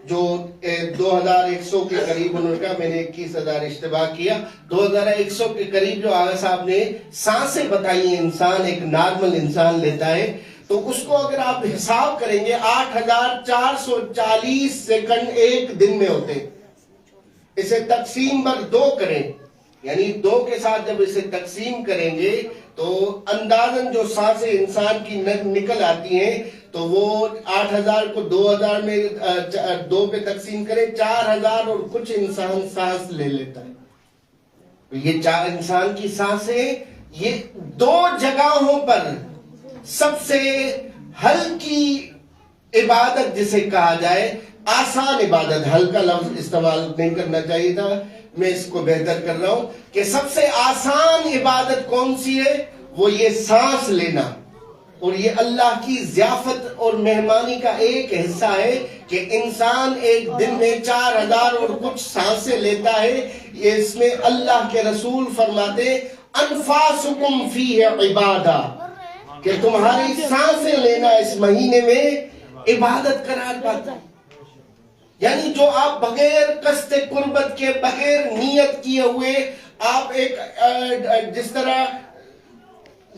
جو 2100 کے قریب. انہوں نے کہا میں نے 21,000 اشتباہ کیا. 2100 کے قریب جو آغا صاحب نے سانسیں بتائی ہیں انسان ایک نارمل انسان لیتا ہے، تو اس کو اگر آپ حساب کریں گے 8440 سیکنڈ ایک دن میں ہوتے ہیں. اسے تقسیم بر 2 کریں، یعنی 2 کے ساتھ جب اسے تقسیم کریں گے تو اندازاً جو سانسیں انسان کی نکل آتی ہیں تو وہ 8000 کو 2000 میں 2 پہ تقسیم کریں، 4000 اور کچھ انسان سانس لے لیتا ہے. یہ 4 انسان کی سانسیں یہ 2 جگہوں پر سب سے ہلکی عبادت جسے کہا جائے، آسان عبادت، ہلکا لفظ استعمال نہیں کرنا چاہیے تھا، میں اس کو بہتر کر رہا ہوں کہ سب سے آسان عبادت کون سی ہے؟ وہ یہ سانس لینا. اور یہ اللہ کی ضیافت اور مہمانی کا ایک حصہ ہے کہ انسان ایک دن میں 4000 اور کچھ سانسیں لیتا ہے. یہ اس میں اللہ کے رسول فرماتے انفاسکم فیہ عبادہ، کہ تمہاری سانسیں لینا اس مہینے میں عبادت قرار پاتا ہے. یعنی جو آپ بغیر قصد قربت کے، بغیر نیت کیے ہوئے آپ ایک جس طرح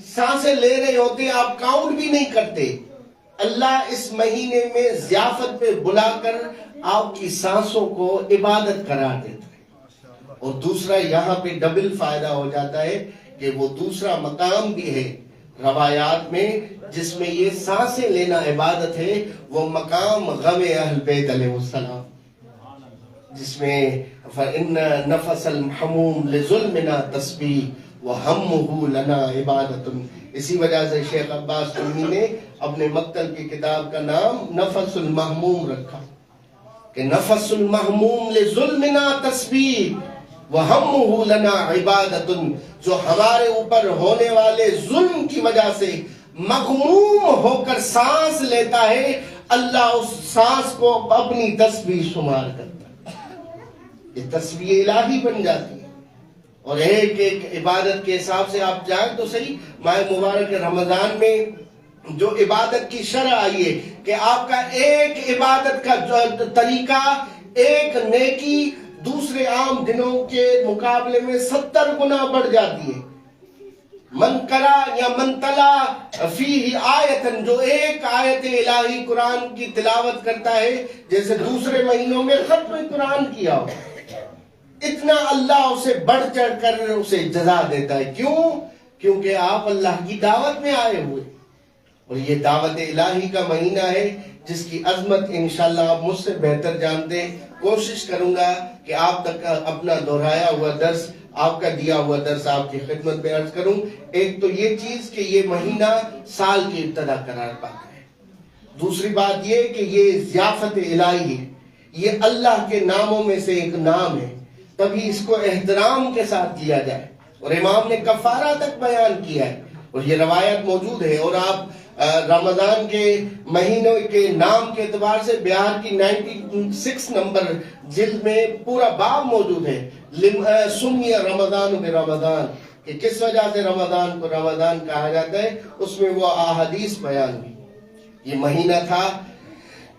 سانسیں لے رہے ہوتے ہیں، آپ کاؤنٹ بھی نہیں کرتے. اللہ اس مہینے میں ضیافت پہ بلا کر آپ کی سانسوں کو عبادت قرار دیتا ہے. اور دوسرا یہاں پہ ڈبل فائدہ ہو جاتا ہے کہ وہ دوسرا مقام بھی ہے روایات میں جس میں یہ سانسیں لینا عبادت ہے، وہ مقام غم اہل بیت علیہ السلام، جس میں فَإِنَّ نَفَسَ الْمَحْمُومِ لِظُلْمِنَا تَسْبِيحٌ وَهَمُّهُ لَنَا عِبَادَةٌ. اسی وجہ سے شیخ عباس قمی نے اپنے مقتل کی کتاب کا نام نفس المحموم رکھا کہ نفس المحموم لظلمنا تسبیح وَهَمُّهُ لَنَا عِبَادَةٌ. جو ہمارے اوپر ہونے والے ظلم کی وجہ سے مغموم ہو کر سانس لیتا ہے، اللہ اس سانس کو اپنی تسبیح شمار کرتا ہے، یہ تسبیح الہی بن جاتی ہے. اور ایک ایک عبادت کے حساب سے آپ جائیں تو صحیح، ماہ مبارک رمضان میں جو عبادت کی شرع آئی ہے کہ آپ کا ایک عبادت کا طریقہ، ایک نیکی دوسرے عام دنوں کے مقابلے میں 70 گنا بڑھ جاتی ہے. من کرا یا من تلا فیہ آیتن، جو ایک آیت الہی قرآن کی تلاوت کرتا ہے جیسے دوسرے مہینوں میں ختم قرآن کیا ہو، اتنا اللہ اسے بڑھ چڑھ کر اسے جزا دیتا ہے. کیوں؟ کیونکہ آپ اللہ کی دعوت میں آئے ہوئے، اور یہ دعوت الہی کا مہینہ ہے جس کی عظمت انشاءاللہ آپ مجھ سے بہتر جانتے ہیں. کوشش کروں گا کہ آپ تک اپنا دہرایا ہوا درس، آپ کا دیا ہوا درس آپ کی خدمت میں عرض کروں. ایک تو یہ چیز کہ یہ مہینہ سال کی ابتدا قرار پاتا ہے. دوسری بات یہ کہ یہ ضیافت الہی ہے، یہ اللہ کے ناموں میں سے ایک نام ہے، تبھی اس کو احترام کے ساتھ کیا جائے. اور امام نے کفارہ تک بیان کیا ہے، اور یہ روایت موجود ہے. اور آپ رمضان کے مہینوں کے نام کے اعتبار سے بہار کی 96 نمبر جلد میں پورا باب موجود ہے، سمی رمضان برمضان، کہ کس وجہ سے رمضان کو رمضان کہا جاتا ہے. اس میں وہ احادیث بیان ہوئی. یہ مہینہ تھا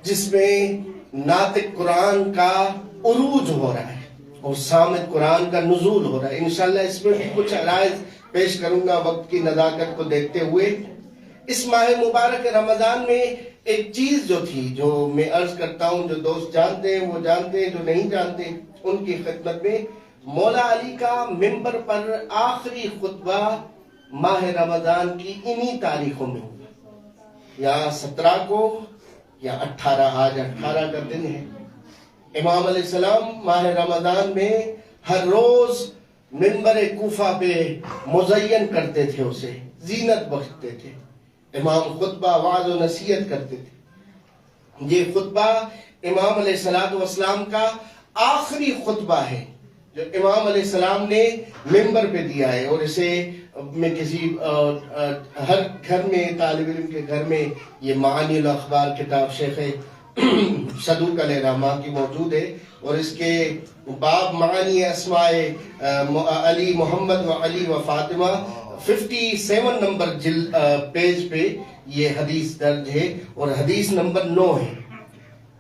جس میں ناطق قرآن کا عروج ہو رہا ہے اور صامت قرآن کا نزول ہو رہا ہے. انشاءاللہ اس میں بھی کچھ علائز پیش کروں گا وقت کی نزاکت کو دیکھتے ہوئے. اس ماہ مبارک رمضان میں ایک چیز جو تھی، جو میں عرض کرتا ہوں، جو دوست جانتے ہیں وہ جانتے ہیں، جو نہیں جانتے ان کی خدمت میں، مولا علی کا منبر پر آخری خطبہ ماہ رمضان کی انہی تاریخوں میں ہوا، یا 17 کو یا 18، آج 18 کا دن ہے. امام علیہ السلام ماہ رمضان میں ہر روز منبر کوفہ پہ مزین کرتے تھے، اسے زینت بخشتے تھے. امام خطبہ وعظ و نصیحت کرتے تھے. یہ خطبہ امام علیہ السلام کا آخری خطبہ ہے جو امام علیہ السلام نے منبر پہ دیا ہے. اور اسے میں کسی ہر گھر میں، طالب علم کے گھر میں یہ معانی الاخبار کتاب شیخ صدوق علیہ رحمہ کی موجود ہے. اور اس کے باب معانی اسماء علی محمد و علی و فاطمہ 57 نمبر جلد پیج پہ یہ حدیث درج ہے، اور حدیث نمبر 9 ہے.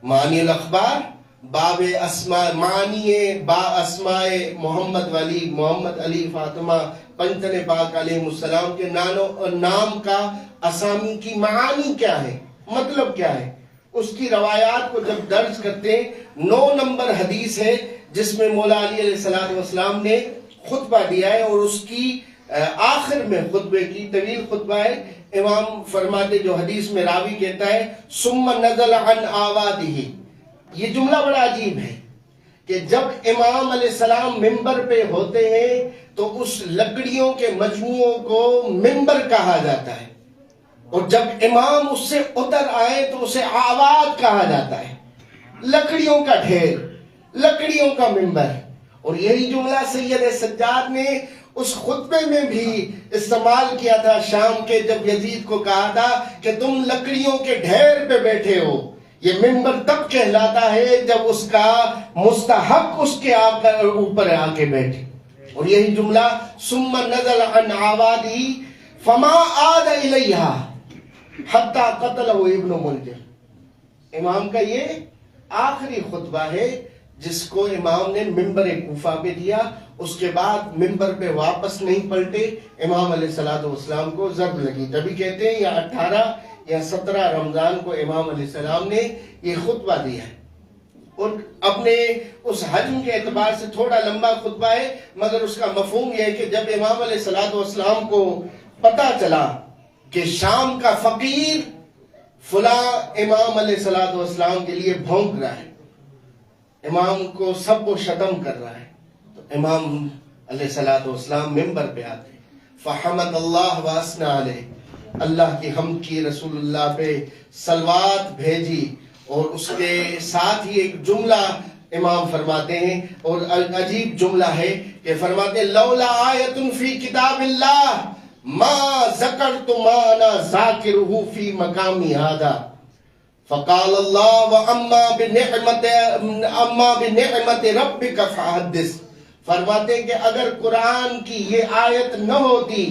معانی الاخبار باب اسماء، معانی با اسماء محمد ولی، محمد علی فاطمہ پنجتن پاک علیہ السلام کے نام کا اسامی کی معانی کیا ہے، مطلب کیا ہے، اس کی روایات کو جب درج کرتے ہیں. 9 نمبر حدیث ہے جس میں مولا علی علیہ السلام نے خطبہ دیا ہے، اور اس کی آخر میں خطبے کی طویل خطبہ ہے. امام فرماتے، جو حدیث میں راوی کہتا ہے ثم نزل عن آوادہ. یہ جملہ بڑا عجیب ہے کہ جب امام علیہ السلام منبر پہ ہوتے ہیں تو اس لکڑیوں کے مجموعوں کو منبر کہا جاتا ہے، اور جب امام اس سے اتر آئے تو اسے آواد کہا جاتا ہے، لکڑیوں کا ڈھیر، لکڑیوں کا منبر. اور یہی جملہ سید سجاد نے اس خطبے میں بھی استعمال کیا تھا شام کے، جب یزید کو کہا تھا کہ تم لکڑیوں کے ڈھیر پہ بیٹھے ہو. یہ منبر تب کہلاتا ہے جب اس کا مستحق اس کے اوپر آ کے بیٹھے. اور یہی جملہ ثم نزل عن آوادہ فما عاد الیہا حتی قتلہ ابن ملجم. امام کا یہ آخری خطبہ ہے جس کو امام نے منبر کوفہ پہ دیا. اس کے بعد منبر پہ واپس نہیں پلٹے. امام علیہ السلام کو ضرب لگی، تبھی کہتے ہیں یا 18 یا 17 رمضان کو امام علیہ السلام نے یہ خطبہ دیا ہے. اور اپنے اس حجم کے اعتبار سے تھوڑا لمبا خطبہ ہے، مگر اس کا مفہوم یہ ہے کہ جب امام علیہ السلام کو پتہ چلا کہ شام کا فقیر فلاں امام علیہ السلام کے لیے بھونک رہا ہے، امام کو سب کو شتم کر رہا ہے، تو امام علیہ الصلوۃ والسلام ممبر پہ آتے فحمد اللہ واسنا علیہ، اللہ کی حمد کی، رسول اللہ پہ صلوات بھیجی، اور اس کے ساتھ ہی ایک جملہ امام فرماتے ہیں، اور عجیب جملہ ہے کہ فرماتے ہیں لولا آیت فی کتاب اللہ ما ذکرت ما انا ذاکرہ فی مقامی ھذا فقال اللہ اما بنعمت ربک فحدث۔ فرماتے ہیں کہ اگر قرآن کی یہ آیت نہ ہوتی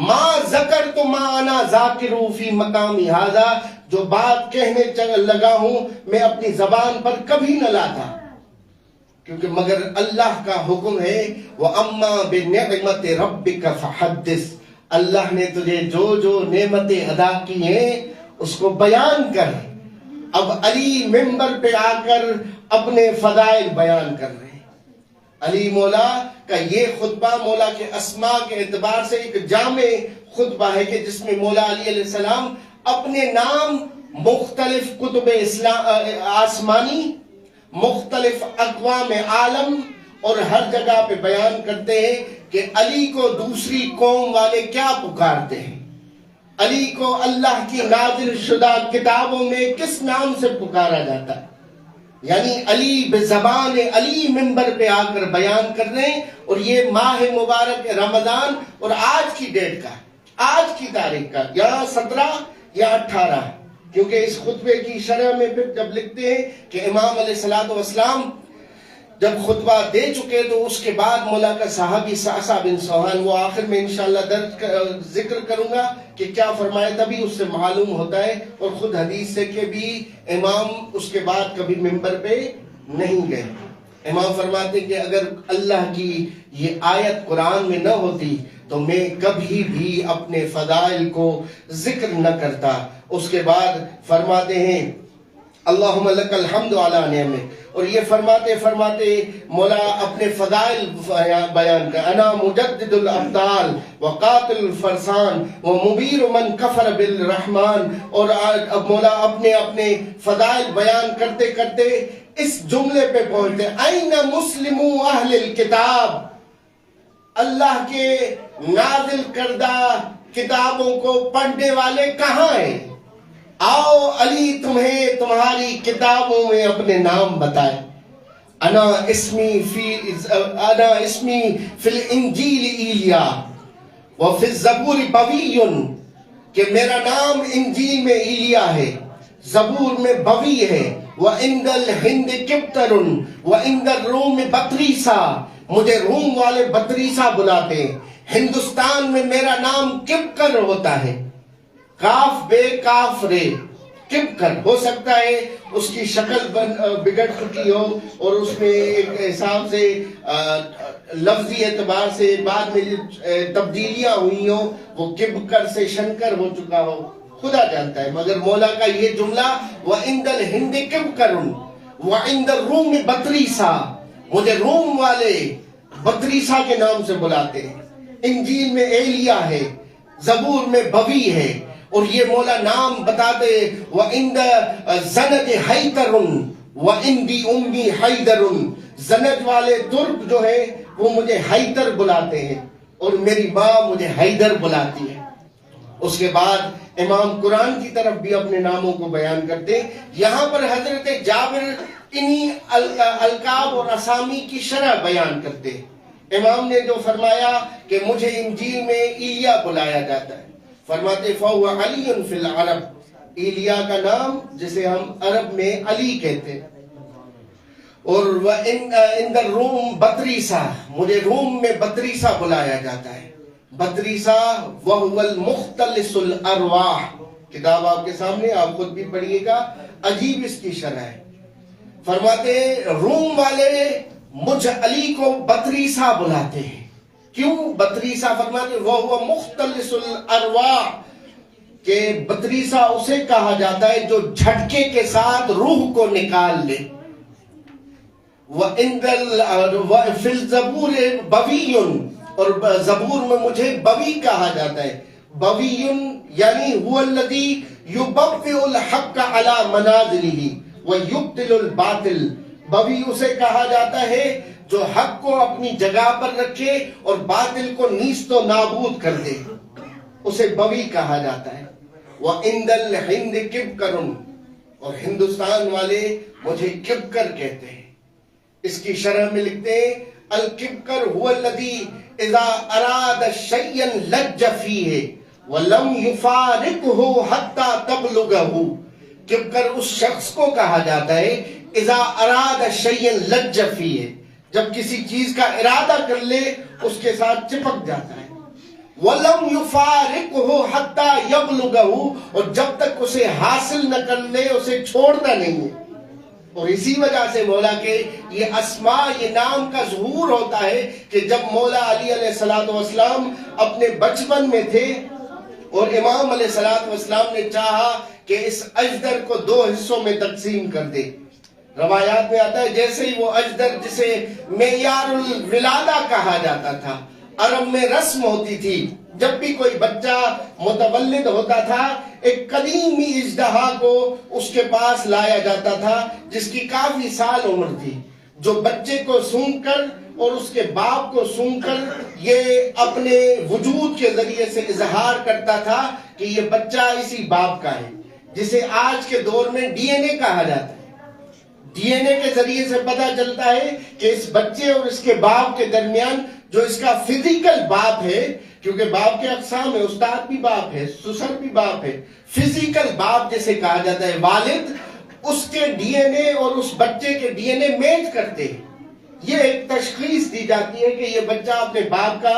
ما ذکرت ما انا ذاکرہ فی مقامی ھذا، جو بات کہنے لگا ہوں میں اپنی زبان پر کبھی نہ لاتا، کیونکہ مگر اللہ کا حکم ہے وَأَمَّا بِنِعْمَةِ رَبِّكَ فَحَدِّثْ، اللہ نے تجھے جو جو نعمتیں ادا کی ہیں اس کو بیان کر۔ اب علی ممبر پہ آ کر اپنے فضائل بیان کر رہے ہیں۔ علی مولا کا یہ خطبہ مولا کے اسماء کے اعتبار سے ایک جامع خطبہ ہے کہ جس میں مولا علی علیہ السلام اپنے نام مختلف کتب آسمانی، مختلف اقوام عالم اور ہر جگہ پہ بیان کرتے ہیں کہ علی کو دوسری قوم والے کیا پکارتے ہیں، علی کو اللہ کی نازل شدہ کتابوں میں کس نام سے پکارا جاتا ہے۔ یعنی علی بزبان علی ممبر پہ آ کر بیان کر رہے ہیں، اور یہ ماہ مبارک رمضان اور آج کی ڈیٹ کا، آج کی تاریخ کا، یا 17 یا 18، کیونکہ اس خطبے کی شرح میں پھر جب لکھتے ہیں کہ امام علیہ الصلوۃ والسلام جب خطبہ دے چکے تو اس کے بعد مولا کا صحابی صعصع بن سوحان، وہ آخر میں انشاءاللہ ذکر کروں گا کہ کیا فرمائے، تبھی اس سے معلوم ہوتا ہے، اور خود حدیث سے کہ بھی امام اس کے بعد کبھی ممبر پہ نہیں گئے۔ امام فرماتے کہ اگر اللہ کی یہ آیت قرآن میں نہ ہوتی تو میں کبھی بھی اپنے فضائل کو ذکر نہ کرتا۔ اس کے بعد فرماتے ہیں اللہم لک الحمد علی نعمک، اور یہ فرماتے مولا اپنے فضائل بیان کر، انا مجدد الابطال وقاتل الفرسان ومبیر من کفر بالرحمن، اور مولا اپنے فضائل بیان کرتے کرتے اس جملے پہ پہنچتے این مسلمو اہل الکتاب، اللہ کے نازل کردہ کتابوں کو پڑھنے والے کہاں ہیں؟ آؤ علی تمہیں تمہاری کتابوں میں اپنے نام بتائے۔ انا اسمی فی الانجیل ایلیا وفی الزبور بوی، کہ میرا نام انجیل میں ایلیا ہے، زبور میں بوی ہے، وعند الہند کبتر وعند الروم بطریسہ، مجھے روم والے بطریسہ بلاتے ہیں، ہندوستان میں میرا نام کبکر ہوتا ہے، کاف بے کاف رے، کبکر۔ ہو سکتا ہے اس کی شکل بگڑ چکی ہو اور اس میں ایک حساب سے لفظی اعتبار سے بعد میں تبدیلیاں ہوئی ہوں، وہ کبکر سے شنکر ہو چکا ہو، خدا جانتا ہے، مگر مولا کا یہ جملہ وَعِنْدَ الْهِنْدِ كِبْكَرٌ وَعِنْدَ الرُّومِ بَطْرِيسَا، مجھے روم والے بطریسہ کے نام سے بلاتے ہیں، انجیل میں ایلیا ہے، زبور میں بوی ہے، اور یہ مولا نام بتاتے وَعِنْدَ زَنَدِ حَيْدَرٌ وَعِنْدِي أُمِّي حَيْدَرٌ، زند والے ترک جو ہے وہ مجھے حیدر بلاتے ہیں اور میری ماں مجھے حیدر بلاتی ہے۔ اس کے بعد امام قرآن کی طرف بھی اپنے ناموں کو بیان کرتے ہیں۔ یہاں پر حضرت جابر انہی القاب اور اسامی کی شرح بیان کرتے ہیں۔ امام نے جو فرمایا کہ مجھے انجیل میں ایلیا بلایا جاتا ہے، فرماتے فَهُوَ عَلِيٌّ فِي الْعَرَبِ، ایلیا کا نام جسے ہم عرب میں علی کہتے ہیں، اور وَإِنْدَ الروم بطریسہ، مجھے روم میں بطریسہ بلایا جاتا ہے۔ بطریسہ وَهُوَ الْمُخْتَلِسُ الْأَرْوَاحِ، کتاب آپ کے سامنے، آپ خود بھی پڑھیے گا، عجیب اس کی شرح ہے۔ فرماتے روم والے مجھ علی کو بطریسہ بلاتے ہیں، کیوں بطریسہ؟ فرماتے وَهُوَ مُخْتَلِسُ الْأَرْوَاحِ، کہ بطریسہ اسے کہا جاتا ہے جو جھٹکے کے ساتھ روح کو نکال لے۔ فِي الزَّبُورِ بَوِيٌّ، اور زبور میں مجھے بوی کہا جاتا ہے۔ بوی یعنی هُوَ الَّذِي يُبَوِّئُ الْحَقَّ عَلَى مَنَازِلِهِ وَيُبْطِلُ الْبَاطِلَ، بوی اسے کہا جاتا ہے جو حق کو اپنی جگہ پر رکھے اور باطل کو نیست و نابود کر دے، اسے بوی کہا جاتا ہے۔ وَعِنْدَ الْحِنْدِ كِبْكَرٌ، اور ہندوستان والے مجھے کبکر کہتے ہیں۔ اس کی شرح میں لکھتے ہیں الکبکر هو الذي اذا اراد شيئا لج فيه ولم يفارقه حتى تبلغه۔ کبکر اس شخص کو کہا جاتا ہے اذا اراد شيئا لج فيه، جب کسی چیز کا ارادہ کر لے اس کے ساتھ چپک جاتا ہے۔ وَلَمْ يُفَارِقْهُ حَتَّى يَبْلُغَهُ، اور جب تک اسے حاصل نہ کر لے اسے چھوڑنا نہیں ہے۔ اور اسی وجہ سے مولا کے یہ اسماء، یہ نام کا ظہور ہوتا ہے کہ جب مولا علی علیہ السلام اپنے بچپن میں تھے اور امام علیہ السلام نے چاہا کہ اس اجدر کو 2 حصوں میں تقسیم کر دے۔ روایات میں آتا ہے جیسے ہی وہ اجدر جسے معیار الولادہ کہا جاتا تھا، عرب میں رسم ہوتی تھی، جب بھی کوئی بچہ متولد ہوتا تھا ایک قدیمی اژدہا کو اس کے پاس لایا جاتا تھا جس کی کافی سال عمر تھی، جو بچے کو سونگ کر اور اس کے باپ کو سونگ کر یہ اپنے وجود کے ذریعے سے اظہار کرتا تھا کہ یہ بچہ اسی باپ کا ہے، جسے آج کے دور میں ڈی این اے کہا جاتا ہے۔ ڈی این اے کے ذریعے سے پتہ چلتا ہے کہ اس بچے اور اس کے باپ کے درمیان جو اس کا فزیکل باپ ہے، کیونکہ باپ کے اقسام ہے، استاد بھی باپ ہے، سسر بھی باپ ہے، فزیکل باپ جسے کہا جاتا ہے والد، اس کے ڈی این اے اور اس بچے کے ڈی این اے میچ کرتے ہیں۔ یہ ایک تشخیص دی جاتی ہے کہ یہ بچہ اپنے باپ کا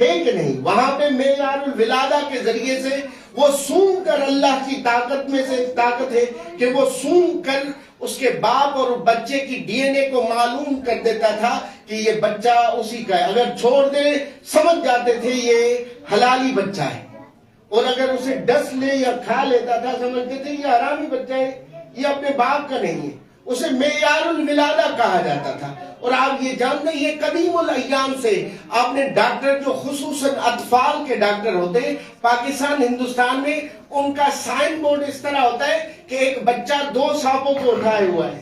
ہے کہ نہیں۔ وہاں پہ معیار الولادہ کے ذریعے سے وہ سونگ کر، اللہ کی طاقت میں سے ایک طاقت ہے کہ وہ سونگ کر اس کے باپ اور بچے کی ڈی این اے کو معلوم کر دیتا تھا کہ یہ بچہ اسی کا ہے۔ اگر چھوڑ دے سمجھ جاتے تھے یہ حلالی بچہ ہے، اور اگر اسے ڈس لے یا کھا لیتا تھا سمجھتے تھے یہ حرامی بچہ ہے، یہ اپنے باپ کا نہیں ہے۔ اسے معیار الولادہ کہا جاتا تھا۔ اور آپ یہ جانتے ہیں یہ قدیم الایام سے آپ نے ڈاکٹر جو خصوصاً اطفال کے ڈاکٹر ہوتے ہیں پاکستان ہندوستان میں، ان کا سائن بورڈ اس طرح ہوتا ہے کہ ایک بچہ 2 سانپوں کو اٹھائے ہوا ہے،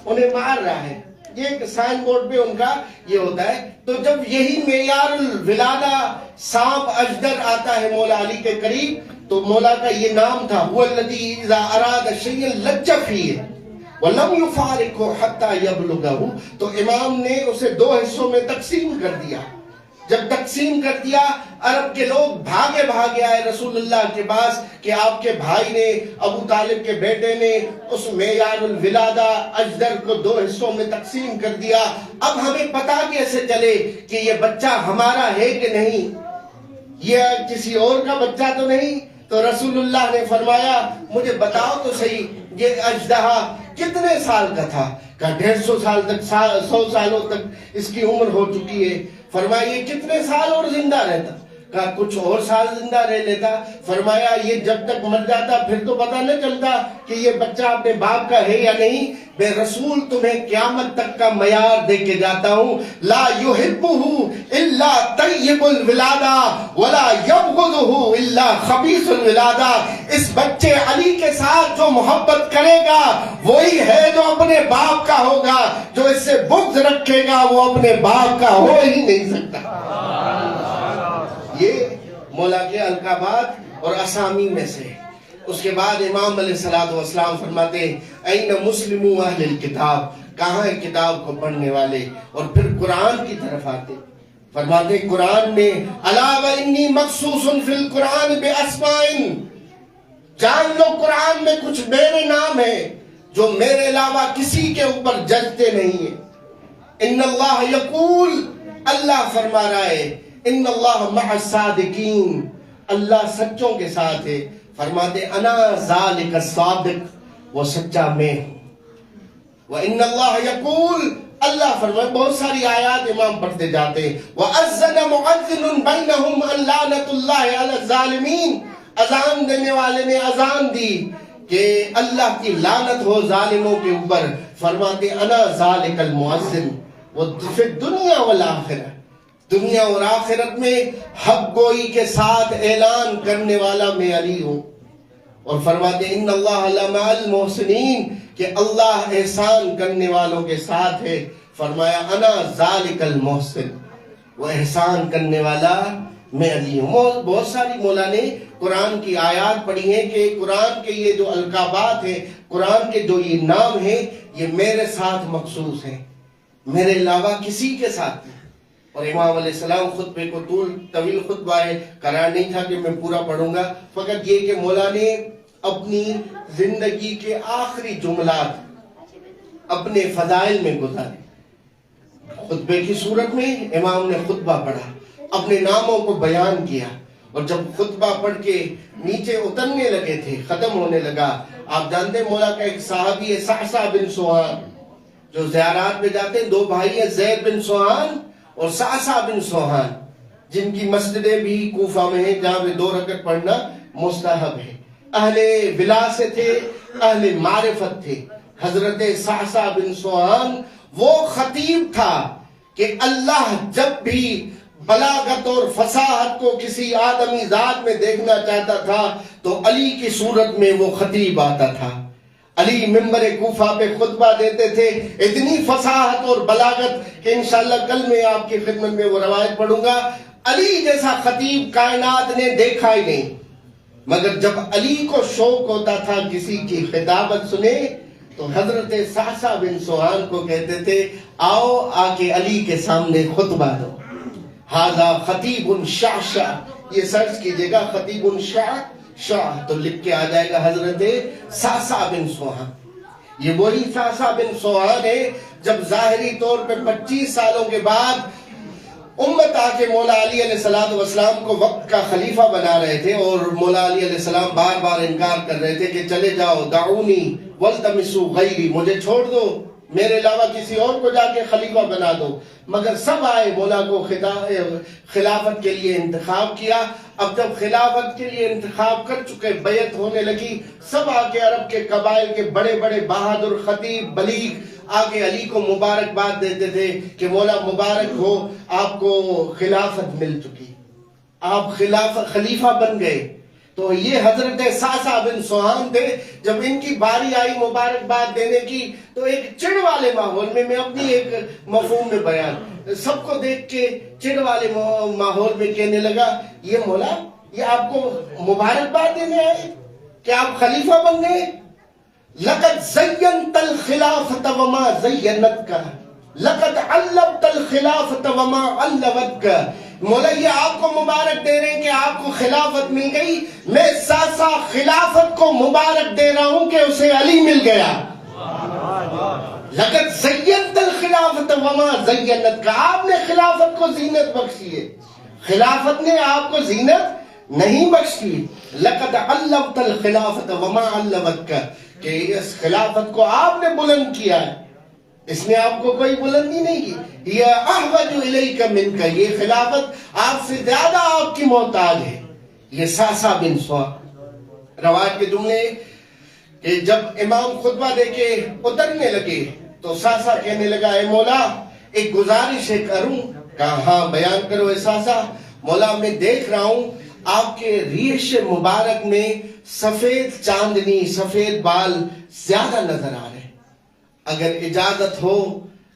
انہیں مار رہا ہے، یہ ایک سائن بورڈ پہ ان کا یہ ہوتا ہے۔ تو جب یہی معیار الولادہ سانپ اجدر آتا ہے مولا علی کے قریب تو مولا کا یہ نام تھا هو الذی اذا اراد شیئا لج فیہ وَلَمْ يُفَارِقْهُ حَتَّى يَبْلُغَهُ، تو امام نے اسے 2 حصوں میں تقسیم کر دیا۔ جب تقسیم کر دیا عرب کے لوگ بھاگے بھاگے آئے رسول اللہ کے پاس کہ آپ کے بھائی نے، ابو طالب کے بیٹے نے اس معیار الولادہ اجدر کو 2 حصوں میں تقسیم کر دیا، اب ہمیں پتا کیسے چلے کہ یہ بچہ ہمارا ہے کہ نہیں، یہ کسی اور کا بچہ تو نہیں۔ تو رسول اللہ نے فرمایا مجھے بتاؤ تو صحیح یہ اژدہا کتنے سال کا تھا؟ کہا 150 سال تک، 100 سالوں تک اس کی عمر ہو چکی ہے۔ فرمایا یہ کتنے سال اور زندہ رہتا؟ کہا کچھ اور سال زندہ رہ لیتا۔ فرمایا یہ جب تک مر جاتا پھر تو پتہ نہ چلتا کہ یہ بچہ اپنے باپ کا ہے یا نہیں۔ میں رسول تمہیں قیامت تک کا معیار دے کے جاتا ہوں، لا يحبه الا طیب الولادہ ولا یبغضه الا خبیث الولادہ۔ اس بچے علی کے ساتھ جو محبت کرے گا وہی ہے جو اپنے باپ کا ہوگا، جو اس سے بغض رکھے گا وہ اپنے باپ کا ہو ہی نہیں سکتا۔ یہ مولا کے القابات اور اسامی میں سے۔ اس کے بعد امام علیہ السلام فرماتے این مسلمو اہل الکتاب، کہاں ہے کتاب کو پڑھنے والے؟ اور پھر قرآن کی طرف آتے، فرماتے قرآن میں الا وانی مخصوص فی القرآن باسماء، جان لو قرآن میں کچھ میرے نام ہیں جو میرے علاوہ کسی کے اوپر ججتے نہیں ہیں۔ ان اللہ یقول، اللہ فرما رہا ہے ان اللہ مع الصادقین، اللہ سچوں کے ساتھ ہے۔ فرماتے انا ذالک الصادق، وہ سچا میں ہوں۔ وان اللہ یقول، اللہ فرمائے، بہت ساری آیات امام پڑھتے جاتے ہیں وَأَذَّنَ مُعَذِّنٌ بَيْنَهُمْ أَن لَعْنَةُ اللَّهِ عَلَى الظَّالِمِينَ، اذان دینے والے نے اذان دی کہ اللہ کی لعنت ہو ظالموں کے اوپر۔ فرماتے انا ذالک المؤذن، وہ فی الدنیا والآخرہ، دنیا اور آخرت میں حق گوئی کے ساتھ اعلان کرنے والا میں علی ہوں۔ اور فرماتے ان اللہ لمع المحسنین، کہ اللہ احسان کرنے والوں کے ساتھ ہے۔ فرمایا انا ذالک المحسن، وہ احسان کرنے والا میں علی ہوں۔ بہت ساری مولا نے قرآن کی آیات پڑھی ہیں کہ قرآن کے یہ جو القابات ہیں، قرآن کے جو یہ نام ہیں، یہ میرے ساتھ مخصوص ہیں، میرے علاوہ کسی کے ساتھ نہیں۔ اور امام علیہ السلام خطبے کو طویل خطبہ ہے، قرار نہیں تھا کہ میں پورا پڑھوں گا، فقط یہ کہ مولا نے اپنی زندگی کے آخری جملات اپنے فضائل میں گزارے۔ خطبے کی صورت میں امام نے خطبہ پڑھا، اپنے ناموں کو بیان کیا، اور جب خطبہ پڑھ کے نیچے اترنے لگے تھے، ختم ہونے لگا، آپ جانتے ہیں مولا کا ایک صحابی ہے صعصع بن سوہان، جو زیارات میں جاتے ہیں، دو بھائی ہیں زید بن سوہان اور صعصع بن سوہان، جن کی مسجدیں بھی کوفہ میں ہیں جہاں میں 2 رکعت پڑھنا مستحب ہے۔ اہل ولا سے تھے، اہل معرفت تھے۔ حضرت صعصع بن سوہان وہ خطیب تھا کہ اللہ جب بھی بلاغت اور فصاحت کو کسی آدمی ذات میں دیکھنا چاہتا تھا تو علی کی صورت میں وہ خطیب آتا تھا۔ علی ممبر کوفہ پہ خطبہ دیتے تھے، اتنی فصاحت اور بلاغت کہ انشاءاللہ کل میں آپ کی خدمت میں وہ روایت پڑھوں گا۔ علی جیسا خطیب کائنات نے دیکھا ہی نہیں، مگر جب علی کو شوق ہوتا تھا کسی کی خطابت سنے تو حضرت صعصع بن سوہان کو کہتے تھے آؤ آ کے علی کے سامنے خطبہ دو۔ ھذا خطیب شعشع، یہ سرچ کیجئے گا خطیب شعشع تو لکھ کے آ جائے گا حضرت صعصع بن سوہان۔ یہ وہی صعصع بن سوہان ہے جب ظاہری طور پہ 25 سالوں کے بعد امت آ کے مولا علی علیہ السلام کو وقت کا خلیفہ بنا رہے تھے، اور مولا علی علیہ السلام بار بار انکار کر رہے تھے کہ چلے جاؤ، دعونی والتمسوا غیری، مجھے چھوڑ دو، میرے علاوہ کسی اور کو جا کے خلیفہ بنا دو، مگر سب آئے مولا کو خلافت کے لیے انتخاب کیا۔ اب جب خلافت کے لیے انتخاب کر چکے، بیعت ہونے لگی، سب آ کے عرب کے قبائل کے بڑے بڑے بہادر خطیب بلیغ آگے علی کو مبارکباد دیتے تھے کہ مولا مبارک ہو، آپ کو خلافت مل چکی، آپ خلیفہ بن گئے۔ تو یہ حضرت صعصع بن سوہان تھے۔ جب ان کی باری آئی مبارکباد دینے کی تو ایک چڑ والے ماحول میں اپنی ایک مفہوم میں بیان، سب کو دیکھ کے چڑ والے ماحول میں کہنے لگا یہ مولا یہ آپ کو مبارکباد دینے آئے کہ آپ خلیفہ بن گئے؟ لقد زینت الخلافۃ وما زینتک، لقد علبت الخلافۃ وما علبتک۔ مولا یہ آپ کو مبارک دے رہے ہیں کہ آپ کو خلافت مل گئی، میں صعصع خلافت کو مبارک دے رہا ہوں کہ اسے علی مل گیا۔ لقد زینت الخلافۃ وما زینتک، آپ نے خلافت کو زینت بخشی ہے، خلافت نے آپ کو زینت نہیں بخشی۔ لقد علبت الخلافۃ وما علبتک، کہ اس خلافت کو آپ نے بلند کیا ہے، اس نے آپ کو کوئی بلندی نہیں کی۔ یہ احوج الیک منک، یہ خلافت آپ سے زیادہ آپ کی محتاج ہے۔ یہ صعصع بن سوہان۔ روایت کے جملے کہ جب امام خطبہ دے کے اترنے لگے تو صعصع کہنے لگا اے مولا ایک گزارش ہے کروں؟ کہا ہاں بیان کرو اے صعصع۔ مولا میں دیکھ رہا ہوں آپ کے ریش مبارک میں سفید چاندنی، سفید بال زیادہ نظر آ رہے ہیں، اگر اجازت ہو،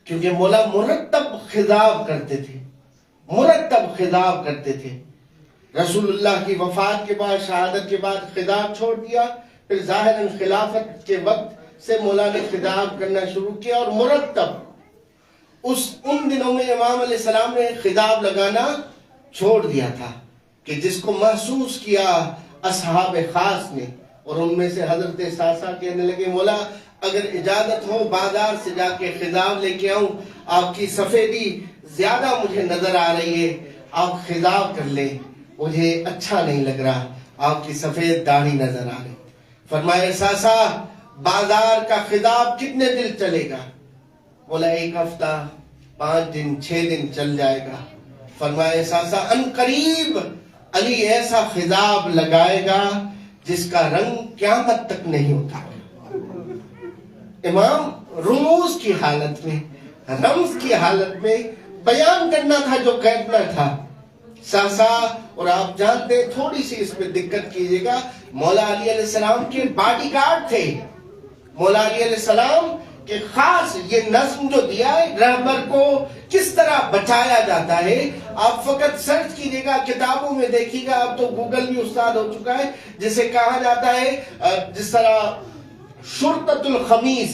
کیونکہ مولا مرتب خطاب کرتے تھے، مرتب خطاب کرتے تھے۔ رسول اللہ کی وفات کے بعد، شہادت کے بعد خطاب چھوڑ دیا، پھر ظاہراً خلافت کے وقت سے مولا نے خطاب کرنا شروع کیا، اور مرتب ان دنوں میں امام علیہ السلام نے خطاب لگانا چھوڑ دیا تھا کہ جس کو محسوس کیا اصحاب خاص نے، اور ان میں سے حضرت صعصع کہنے لگے مولا اگر اجازت ہو بازار سے جا کے خطاب لے کے آؤں، آپ کی سفیدی زیادہ مجھے نظر آ رہی ہے، آپ خطاب کر لیں، مجھے اچھا نہیں لگ رہا، آپ کی سفید داڑھی نظر آ رہی۔ فرمائے صعصع بازار کا خطاب کتنے دن چلے گا؟ بولا 1 ہفتہ، 5 دن، 6 دن چل جائے گا۔ فرمائے صعصع ان قریب علی ایسا خطاب لگائے گا جس کا رنگ قیامت تک نہیں ہوتا۔ امام رموز کی حالت میں، رمز کی حالت میں بیان کرنا تھا جو کہنا تھا۔ صعصع، اور آپ جانتے ہیں تھوڑی سی اس میں دقت کیجئے گا، مولا علی علیہ السلام کے باڈی گارڈ تھے، مولا علی علیہ السلام کہ خاص یہ نظم جو دیا ہے رہبر کو کس طرح بچایا جاتا ہے. آپ فقط سرچ کیجیے گا, کتابوں میں دیکھیے گا, اب تو گوگل بھی استاد ہو چکا ہے, جسے کہا جاتا ہے جس طرح شرطۃ الخمیس.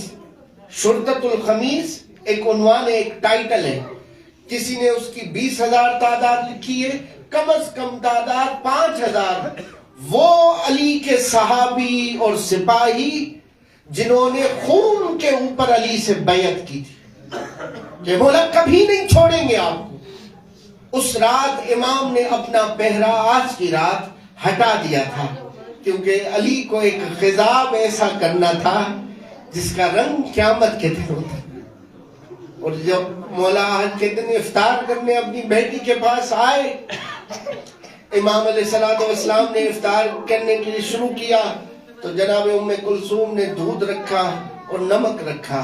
شرطۃ الخمیس ایک عنوان ہے, ایک ٹائٹل ہے. کسی نے اس کی 20,000 تعداد لکھی ہے, کم از کم تعداد 5,000. وہ علی کے صحابی اور سپاہی جنہوں نے خون کے اوپر علی سے بیعت کی تھی کہ مولا کبھی نہیں چھوڑیں گے آپ کو. اس رات امام نے اپنا پہرا آج کی رات ہٹا دیا تھا, کیونکہ علی کو ایک خضاب ایسا کرنا تھا جس کا رنگ قیامت کے دن ہوتا. اور جب مولا آج کے دن افطار کرنے اپنی بیٹی کے پاس آئے, امام علیہ السلام نے افطار کرنے کے لیے شروع کیا تو جناب ام کلثوم نے دودھ رکھا اور نمک رکھا.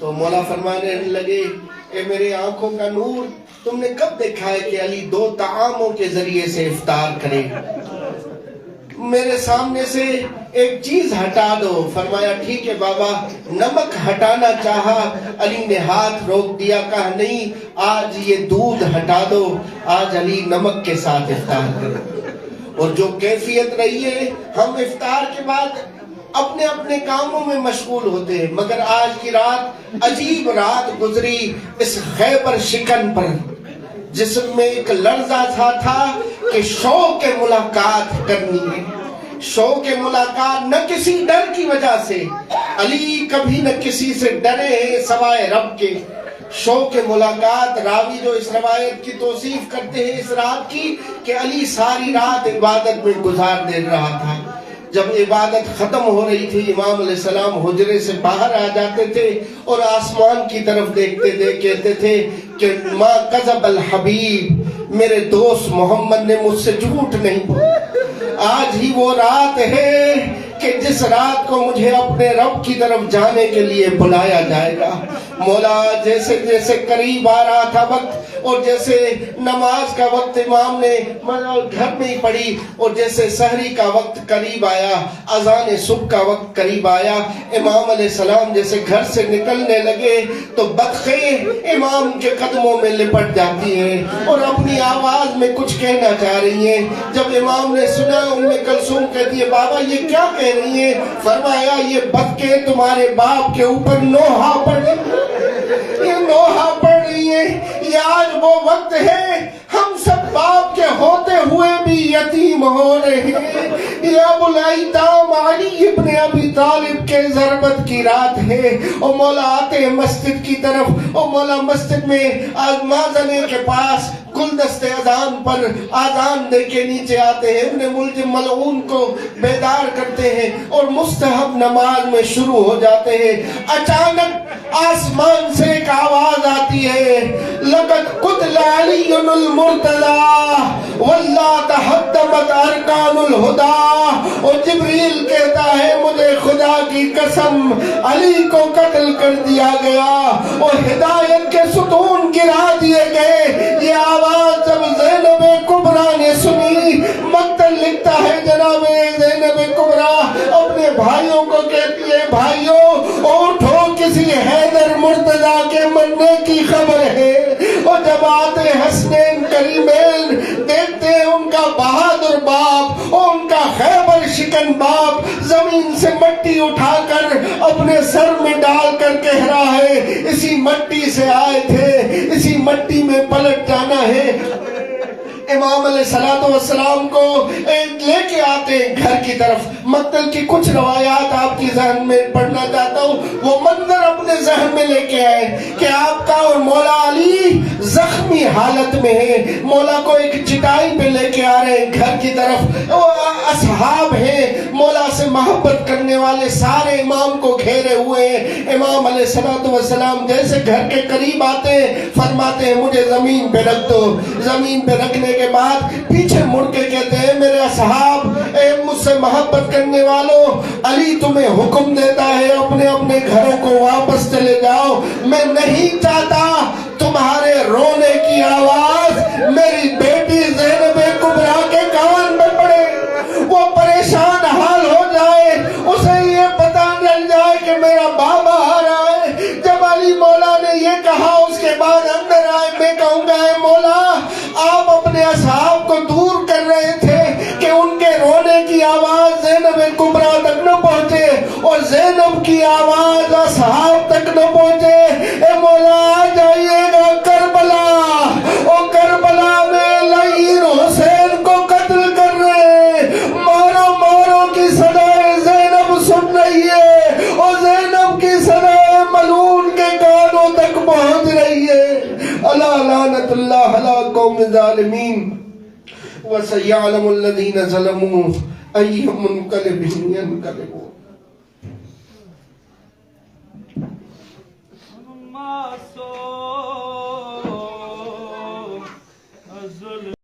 تو مولا فرمانے لگے, اے میرے آنکھوں کا نور, تم نے کب دیکھا ہے کہ علی 2 طعاموں کے ذریعے سے افطار کرے؟ میرے سامنے سے ایک چیز ہٹا دو. فرمایا ٹھیک ہے بابا. نمک ہٹانا چاہا, علی نے ہاتھ روک دیا, کہا نہیں, آج یہ دودھ ہٹا دو, آج علی نمک کے ساتھ افطار کرے. اور جو کیفیت رہی ہے, ہم افطار کے بعد اپنے اپنے کاموں میں مشغول ہوتے ہیں, مگر آج کی رات عجیب رات گزری اس خیبر شکن پر, جسم میں ایک لرزہ تھا کہ شوق ملاقات کرنی ہے. شوق ملاقات نہ کسی ڈر کی وجہ سے, علی کبھی نہ کسی سے ڈرے ہیں سوائے رب کے. شوق ملاقات. راوی جو اس روایت کی توصیف کرتے ہیں اس رات کی, کہ علی ساری رات عبادت میں گزار دے رہا تھا. جب عبادت ختم ہو رہی تھی, امام علیہ السلام حجرے سے باہر آ جاتے تھے اور آسمان کی طرف دیکھتے تھے, کہتے تھے کہ ما کذب الحبیب, میرے دوست محمد نے مجھ سے جھوٹ نہیں بولا. آج ہی وہ رات ہے کہ جس رات کو مجھے اپنے رب کی طرف جانے کے لیے بلایا جائے گا. مولا جیسے جیسے قریب آ رہا تھا وقت, اور جیسے نماز کا وقت امام نے گھر میں ہی پڑھی, اور جیسے سحری کا وقت قریب آیا, اذان صبح کا وقت قریب آیا, امام علیہ السلام جیسے گھر سے نکلنے لگے تو بطخیں امام کے قدموں میں لپٹ جاتی ہیں اور اپنی آواز میں کچھ کہنا چاہ رہی ہیں. جب امام نے سنا, ام کلثوم کہتی ہے بابا یہ کیا کہہ رہی ہیں؟ فرمایا یہ بطخیں تمہارے باپ کے اوپر نوحہ پڑھ رہی ہیں. یہ آج وہ وقت ہے, ہم سب باپ کے ہوتے ہوئے بھی یتیم ہو رہے ہیں. یہ ابو الایتام علی ابن ابی طالب کے ضربت کی رات ہے. اور مولا آتے ہیں مسجد کی طرف, اور مولا مسجد میں مازنے کے پاس گلدست اذان پر آذان دے کے نیچے آتے ہیں, ابن ملجم ملعون کو بیدار کرتے ہیں اور مستحب نماز میں شروع ہو جاتے ہیں. اچانک آسمان سے ایک آواز آتی ہے, لقد قتل علی المرتضی واللہ تحطمت ارکان الہدی. اور جبریل کہتا ہے مجھے خدا کی قسم علی کو قتل کر دیا گیا اور ہدایت کے ستون گرا دیے گئے. یہ آواز جب زینب کبریٰ نے سنی, مقتل لکھتا ہے جناب زینب کبریٰ اپنے بھائیوں کو کہتی ہے بھائیوں اٹھو, کسی حیدر مرتضیٰ کے مرنے کی خبر ہے. اور جب آتے حسنین کریمین دیکھتے ہیں ان کا بہادر باپ اور ان کا خیبر شکن باپ زمین سے مٹی اٹھا کر اپنے سر میں ڈال کر کہہ رہا ہے اسی مٹی سے آئے تھے, اسی مٹی میں پلٹ جانا ہے. امام علیہ السلام کو لے کے آتے ہیں گھر کی طرف. مقتل کی کچھ روایات آپ کی ذہن میں پڑھنا چاہتا ہوں, وہ منظر اپنے ذہن میں لے کے آئے کہ آپ کا اور مولا علی زخمی حالت میں ہے. مولا کو ایک چٹائی پہ لے کے آ رہے ہیں گھر کی طرف, اصحاب ہیں مولا سے محبت کرنے والے سارے امام کو گھیرے ہوئے ہیں. امام علیہ السلام جیسے گھر کے قریب آتے ہیں فرماتے ہیں مجھے زمین پہ رکھ دو. زمین پہ رکھنے کے بعد پیچھے مڑ کے کہتے ہیں میرے اصحاب, اے مجھ سے محبت کرنے والوں, علی تمہیں حکم دیتا ہے اپنے اپنے گھروں کو واپس چلے جاؤ. میں نہیں چاہتا تمہارے رونے کی آواز میری بیٹی زینب کبریٰ کے کان میں پڑے, وہ پریشان حال ہو جائے, اسے یہ پتہ چل جائے کہ میرا بابا آ رہا ہے, اصحاب تک نہ پہنچے، اے مولا آ جائیے گا کربلا، او کربلا میں لعین حسین کو قتل کر رہے، مارو مارو کی صدائے زینب سن رہی ہے، اور زینب کی صدائے ملعون کے کانوں تک پہنچ رہی ہے۔ الا لعنت اللہ علی قوم الظالمین وسیعلم الذین ظلموا ای منقلب ینقلبون۔ معصوم